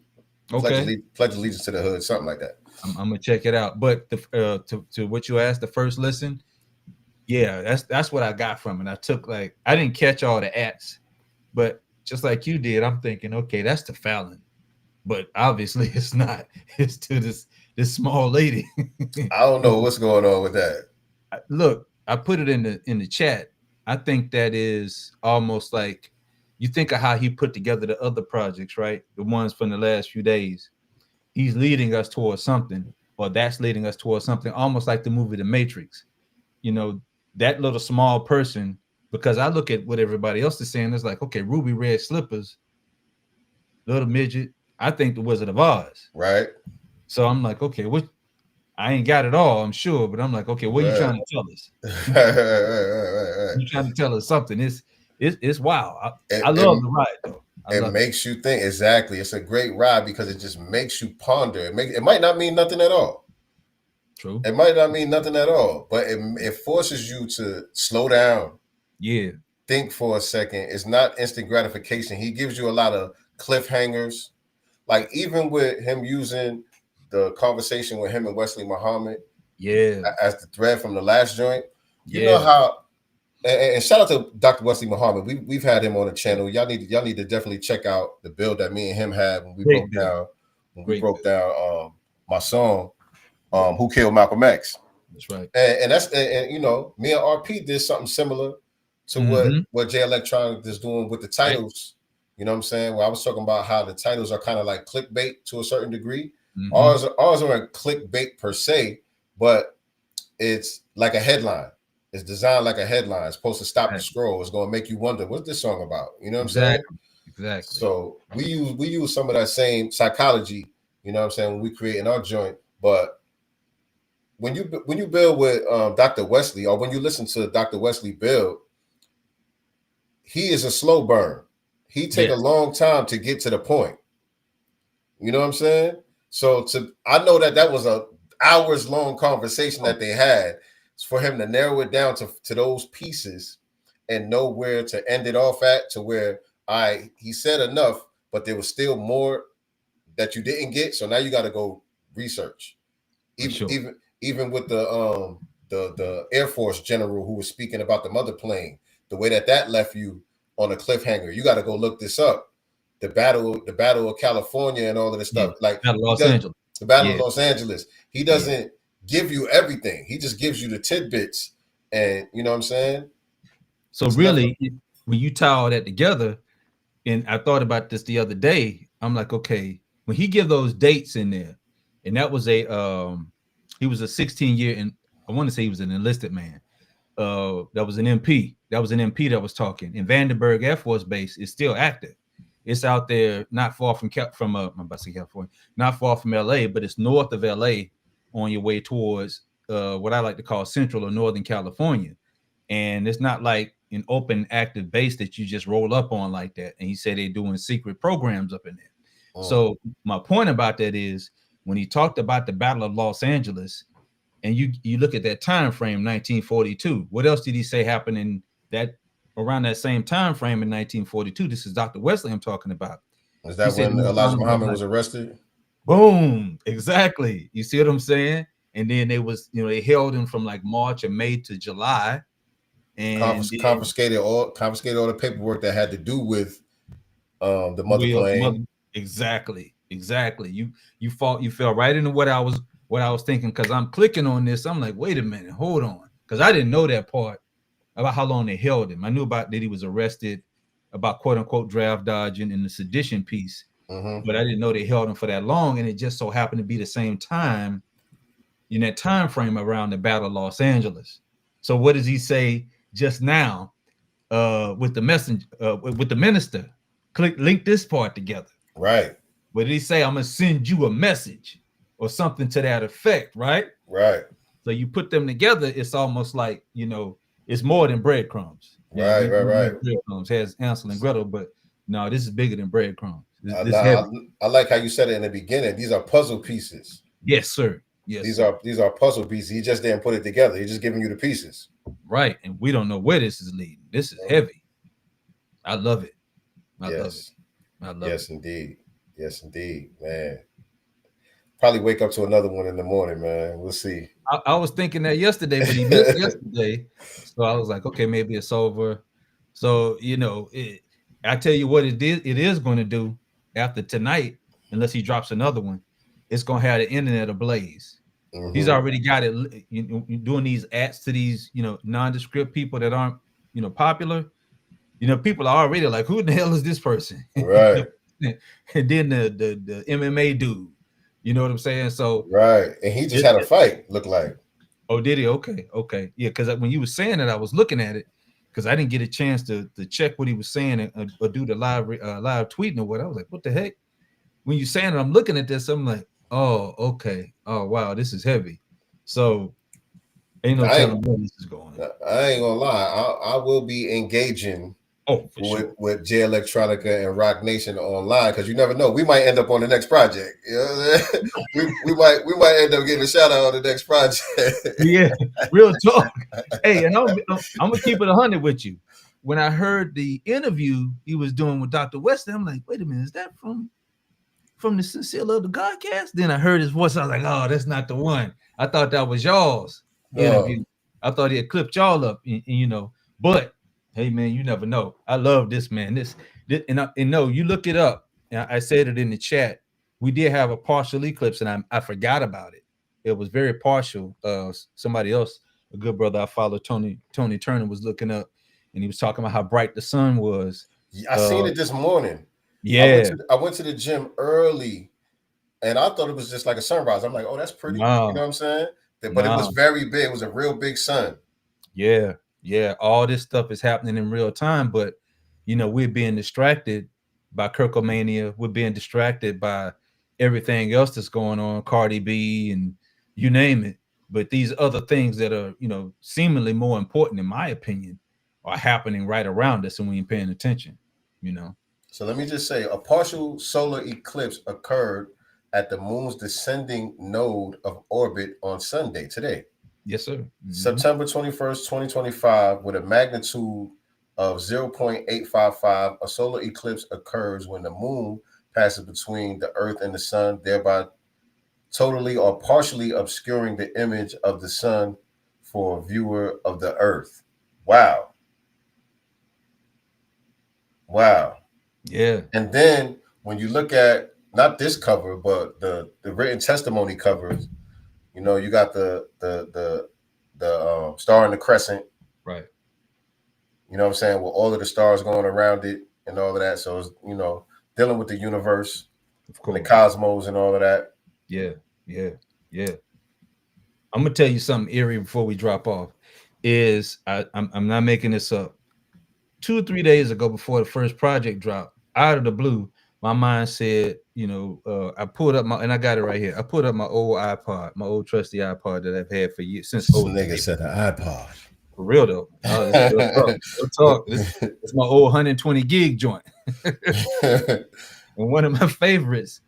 S10: Okay.
S5: Pledge allegiance to the hood, something like that.
S10: I'm gonna check it out. But to what you asked, the first listen, yeah, that's what I got from it. I took, like, I didn't catch all the ats, but just like you did, I'm thinking, okay, that's to Fallon, but obviously it's not. It's to this small lady.
S5: I don't know what's going on with that.
S10: Look, I put it in the chat. I think that is almost like, you think of how he put together the other projects, right? The ones from the last few days. He's leading us towards something, or that's leading us towards something, almost like the movie The Matrix. That little small person, because I look at what everybody else is saying, it's like, okay, Ruby Red Slippers, little midget, I think the Wizard of Oz.
S5: Right. So
S10: I'm like, okay, I ain't got it all, I'm sure, but I'm like, okay, what are you trying to tell us?
S5: Right.
S10: You're trying to tell us something. It's wild. I love the ride, though.
S5: It makes you think. Exactly. It's a great ride because it just makes you ponder. It might not mean nothing at all.
S10: True.
S5: It might not mean nothing at all, but it forces you to slow down.
S10: Yeah.
S5: Think for a second. It's not instant gratification. He gives you a lot of cliffhangers. Like, even with him using the conversation with him and Wesley Muhammad, as the thread from the last joint. You know how, and shout out to Dr. Wesley Muhammad. We've had him on the channel. Y'all need to definitely check out the build that me and him had when we broke down my song, Who Killed Malcolm X.
S10: That's right.
S5: And that's me and RP did something similar to what J Electronica is doing with the titles. Right. You know what I'm saying? Well, I was talking about how the titles are kind of like clickbait to a certain degree. Ours aren't clickbait per se, but it's like a headline. It's designed like a headline. It's supposed to stop the scroll. It's going to make you wonder, what's this song about? You know what I'm saying?
S10: Exactly.
S5: So we use some of that same psychology, you know what I'm saying, when we create in our joint. But when you build with Dr. Wesley, or when you listen to Dr. Wesley build, he is a slow burn. He take a long time to get to the point. You know what I'm saying? So I know that was a hours long conversation that they had. It's for him to narrow it down to those pieces and know where to end it off at, to where he said enough, but there was still more that you didn't get. So now you got to go research. Even with the Air Force general who was speaking about the mother plane, the way that left you on a cliffhanger, you got to go look this up. the battle of California and all of this stuff. Like
S10: Los Angeles.
S5: The Battle of Los Angeles. He doesn't give you everything. He just gives you the tidbits, and you know what I'm saying.
S10: So it's really, when you tie all that together, and I thought about this the other day, I'm like, okay, when he give those dates in there, and that was he was a 16-year, and I want to say he was an enlisted man. That was an MP. That was an MP that was talking. And Vandenberg Air Force Base is still active. It's out there, not far from I'm about to say California, not far from LA, but it's north of LA on your way towards what I like to call Central or Northern California. And it's not like an open active base that you just roll up on like that. And he said they're doing secret programs up in there. Oh. So my point about that is when he talked about the Battle of Los Angeles, and you look at that time frame, 1942. What else did he say happened in that around that same time frame in 1942? This is Dr. Wesley I'm talking about.
S5: Is that when Elijah Muhammad was arrested?
S10: Boom, exactly. You see what I'm saying? And then they held him from like March or May to July, and
S5: confiscated all the paperwork that had to do with the mother plane.
S10: Exactly. You fell right into what I was thinking, because I'm clicking on this. I'm like, wait a minute, hold on, because I didn't know that part about how long they held him. I knew about that he was arrested about quote unquote draft dodging in the sedition piece, but I didn't know they held him for that long. And it just so happened to be the same time in that time frame around the Battle of Los Angeles. So what does he say just now with the messenger, with the minister? Link this part together.
S5: Right.
S10: What did he say? I'm gonna send you a message or something to that effect, right?
S5: Right.
S10: So you put them together, it's almost like, it's more than breadcrumbs.
S5: Right.
S10: Breadcrumbs has Hansel and Gretel, but no, this is bigger than breadcrumbs.
S5: I like how you said it in the beginning. These are puzzle pieces.
S10: Yes, sir. Yes.
S5: These are puzzle pieces. He just didn't put it together. He's just giving you the pieces.
S10: Right. And we don't know where this is leading. This is heavy. I love it. I love it.
S5: Yes, indeed. Yes, indeed, man. Probably wake up to another one in the morning, man. We'll see.
S10: I was thinking that yesterday, but he missed yesterday. So I was like, okay, maybe it's over. So, I tell you what it is going to do after tonight, unless he drops another one, it's going to have the internet ablaze. He's already got it, doing these ads to these, nondescript people that aren't, popular. People are already like, who the hell is this person?
S5: Right.
S10: And then the MMA dude, you know what I'm saying? So
S5: right, and he just had a fight. Look like.
S10: Oh, did he? Okay, yeah. Because when you were saying that, I was looking at it because I didn't get a chance to check what he was saying or do the live tweeting or what. I was like, what the heck? When you're saying it, I'm looking at this. I'm like, oh, okay. Oh, wow, this is heavy. So ain't no telling where this is going.
S5: I ain't gonna lie. I will be engaging. With J Electronica and Rock Nation online, because you never know, we might end up on the next project. You know what I'm saying? we might end up getting a shout out on the next project.
S10: Yeah, real talk. Hey, and I'm gonna keep it 100 with you. When I heard the interview he was doing with Dr. Wesley, I'm like, wait a minute, is that from the Sincere Love of Godcast? Then I heard his voice. I was like, oh, that's not the one. I thought that was y'all's interview. I thought he had clipped y'all up, but. Hey man, you never know. I love this, man. This and no, you look it up. I said it in the chat. We did have a partial eclipse, and I forgot about it. It was very partial. Somebody else, a good brother I follow, Tony Turner, was looking up, and he was talking about how bright the sun was.
S5: I seen it this morning.
S10: Yeah,
S5: I went to the gym early, and I thought it was just like a sunrise. I'm like, oh, that's pretty.
S10: Wow.
S5: You know what I'm saying? But it was very big. It was a real big sun.
S10: Yeah, all this stuff is happening in real time, but we're being distracted by Kirkomania. We're being distracted by everything else that's going on, Cardi B and you name it. But these other things that are, seemingly more important, in my opinion, are happening right around us, and we ain't paying attention.
S5: So let me just say, a partial solar eclipse occurred at the moon's descending node of orbit on Sunday, today.
S10: Yes, sir.
S5: September 21st, 2025, with a magnitude of 0.855, a solar eclipse occurs when the moon passes between the earth and the sun, thereby totally or partially obscuring the image of the sun for a viewer of the earth. Wow.
S10: Yeah.
S5: And then when you look at not this cover, but the written testimony covers, you know, you got the star in the crescent.
S10: Right.
S5: You know what I'm saying? With all of the stars going around it and all of that. So it's, you know, dealing with the universe and the cosmos and all of that.
S10: Yeah. Yeah. Yeah. I'm gonna tell you something eerie before we drop off. I'm not making this up. 2 or 3 days ago, before the first project dropped, out of the blue, my mind said, you know, I pulled up and I got it right here. I pulled up my old iPod, my old trusty iPod that I've had for years since.
S5: This nigga said an iPod.
S10: For real though. Oh, this is real talk. Real talk. It's my old 120 gig joint. And one of my favorites,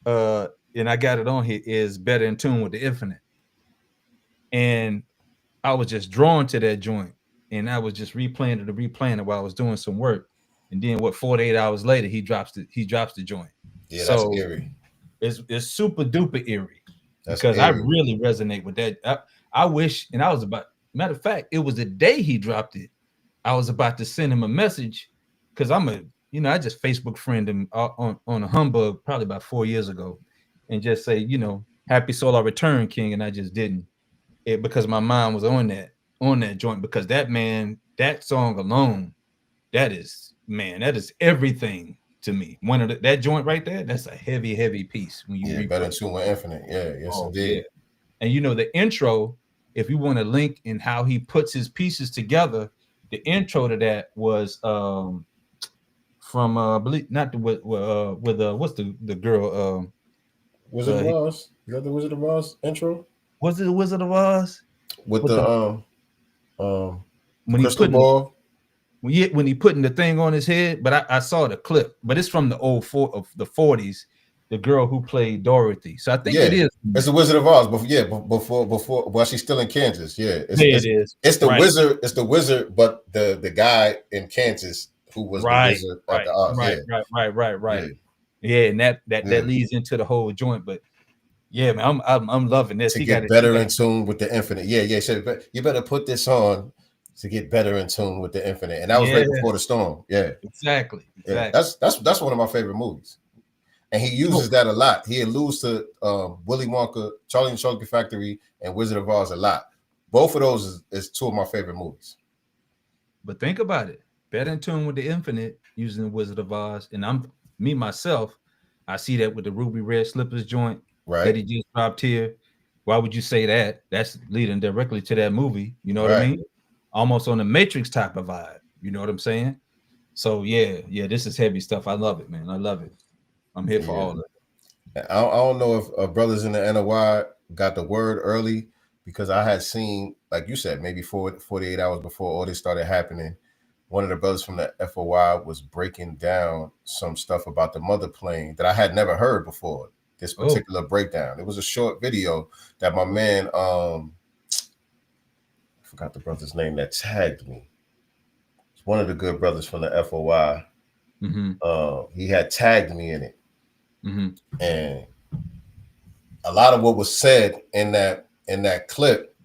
S10: and I got it on here, is Better in Tune with the Infinite. And I was just drawn to that joint, and I was just replaying it while I was doing some work. And then 48 hours later, he drops the joint.
S5: Yeah,
S10: so
S5: that's eerie.
S10: It's super duper eerie.
S5: That's
S10: because
S5: eerie.
S10: I really resonate with that. I wish, and I was about, matter of fact, it was the day he dropped it. I was about to send him a message because I just Facebook friend him on a humbug probably about 4 years ago, and just say, happy solar return, King, and I just didn't. Because my mind was on that joint, because that song alone, that is everything to me. One of that joint right there, that's a heavy piece. When you
S5: Better in Tune with Infinite. Yeah, yes indeed.
S10: Yeah. And the intro, if you want to link in how he puts his pieces together, the intro to that was from believe not the with what's the girl
S5: Wizard of Oz? Is that the Wizard of Oz intro?
S10: Was it the Wizard of Oz?
S5: With the
S10: when
S5: crystal ball?
S10: When he putting the thing on his head, but I saw the clip, but it's from the old of the 40s. The girl who played Dorothy. So I think it is.
S5: It's the Wizard of Oz. Before while she's still in Kansas. Yeah,
S10: it is.
S5: It's the wizard. It's the wizard, but the guy in Kansas who was the wizard at the Oz.
S10: Right. Yeah, and that leads into the whole joint. But yeah, man, I'm loving this.
S5: To get better in tune with the Infinite. Yeah. So you better put this on to get better in tune with the Infinite. And that was right before the storm. Yeah,
S10: exactly.
S5: Yeah, that's one of my favorite movies. And he uses that a lot. He alludes to Willy Wonka, Charlie and the Chocolate Factory, and Wizard of Oz a lot. Both of those is two of my favorite movies.
S10: But think about it. Better in Tune with the Infinite using the Wizard of Oz. And myself, I see that with the Ruby Red Slippers joint that he just dropped here. Why would you say that? That's leading directly to that movie. You know what I mean? Almost on the Matrix type of vibe. You know what I'm saying? So yeah, this is heavy stuff. I love it, man. I love it. I'm here for all of it.
S5: I don't know if brothers in the NOI got the word early, because I had seen, like you said, maybe 48 hours before all this started happening, one of the brothers from the FOI was breaking down some stuff about the mother plane that I had never heard before. This particular breakdown. It was a short video that my man, I forgot the brother's name that tagged me. It's one of the good brothers from the FOI. Mm-hmm. He had tagged me in it. Mm-hmm. And a lot of what was said in that clip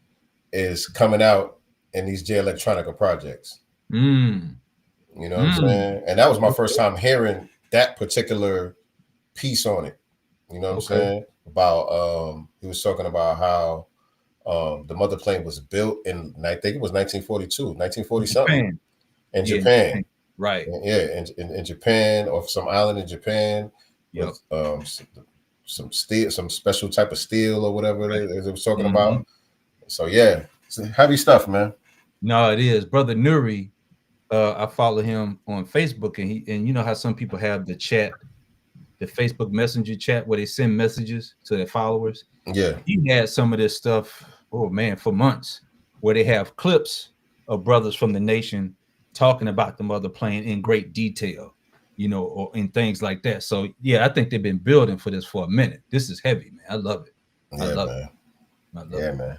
S5: is coming out in these Electronica projects. You know what I'm saying? And that was my first time hearing that particular piece on it. You know what I'm saying? About he was talking about how the mother plane was built in, I think it was 1940 something in Japan.
S10: Right.
S5: In Japan, or some island in Japan. With some steel, some special type of steel or whatever it was talking about. So yeah, it's heavy stuff, man.
S10: No, it is. Brother Nuri, I follow him on Facebook, and you know how some people have the chat, the Facebook Messenger chat where they send messages to their followers.
S5: Yeah.
S10: He had some of this stuff, for months, where they have clips of brothers from the nation talking about the mother plane in great detail. Or in things like that. So yeah, I think they've been building for this for a minute. This is heavy, man. I love it. I love it.
S5: Man.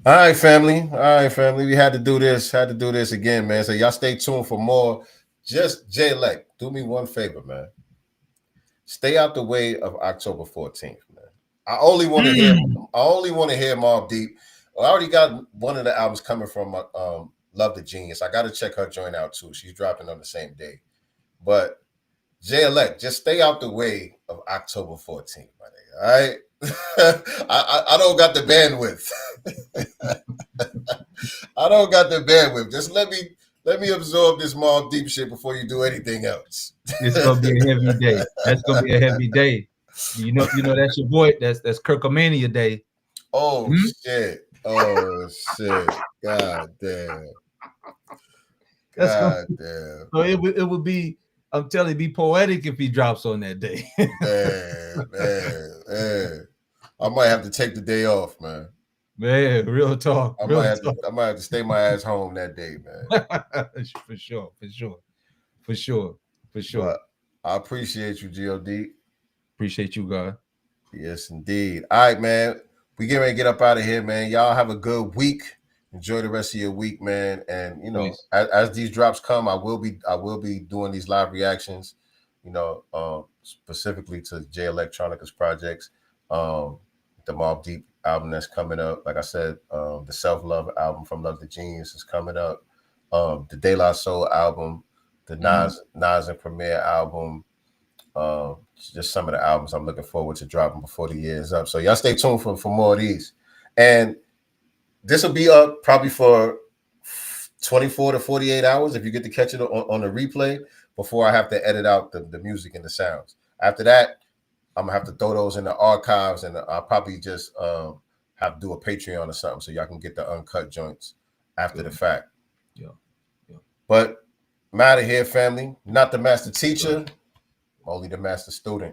S5: All right, family. We had to do this again, man. So y'all stay tuned for more. Just J-Lec, do me one favor, man. Stay out the way of October 14th, man. I only want to hear Mobb Deep. I already got one of the albums coming from Love the Genius. I got to check her joint out too. She's dropping on the same day. But J-Elect, just stay out the way of October 14th, my nigga. All right. I don't got the bandwidth. I don't got the bandwidth. Just let me absorb this Mobb Deep shit before you do anything else.
S10: It's gonna be a heavy day. That's gonna be a heavy day. You know that's your boy. That's Kirkomania Day.
S5: Oh shit. Oh shit. God damn. God damn.
S10: So it would be, I'm telling you, be poetic if he drops on that day.
S5: man. I might have to take the day off, man.
S10: Man, real talk.
S5: I might have to stay my ass home that day, man.
S10: For sure.
S5: But I appreciate you, GOD.
S10: Appreciate you, God.
S5: Yes, indeed. All right, man. We get ready to get up out of here, man. Y'all have a good week. Enjoy the rest of your week, man. And you know, as these drops come, I will be doing these live reactions, you know, specifically to J Electronica's projects. The Mobb Deep album that's coming up. Like I said, the Self-Love album from Love the Genius is coming up. The De La Soul album, the Nas and Premier album. Just some of the albums I'm looking forward to dropping before the year is up. So y'all stay tuned for more of these. And this will be up probably for 24 to 48 hours if you get to catch it on the replay before I have to edit out the music and the sounds. After that, I'm gonna have to throw those in the archives, and I'll probably just have to do a Patreon or something so y'all can get the uncut joints after the fact.
S10: Yeah.
S5: But I'm out of here, family. Not the master teacher, only the master student.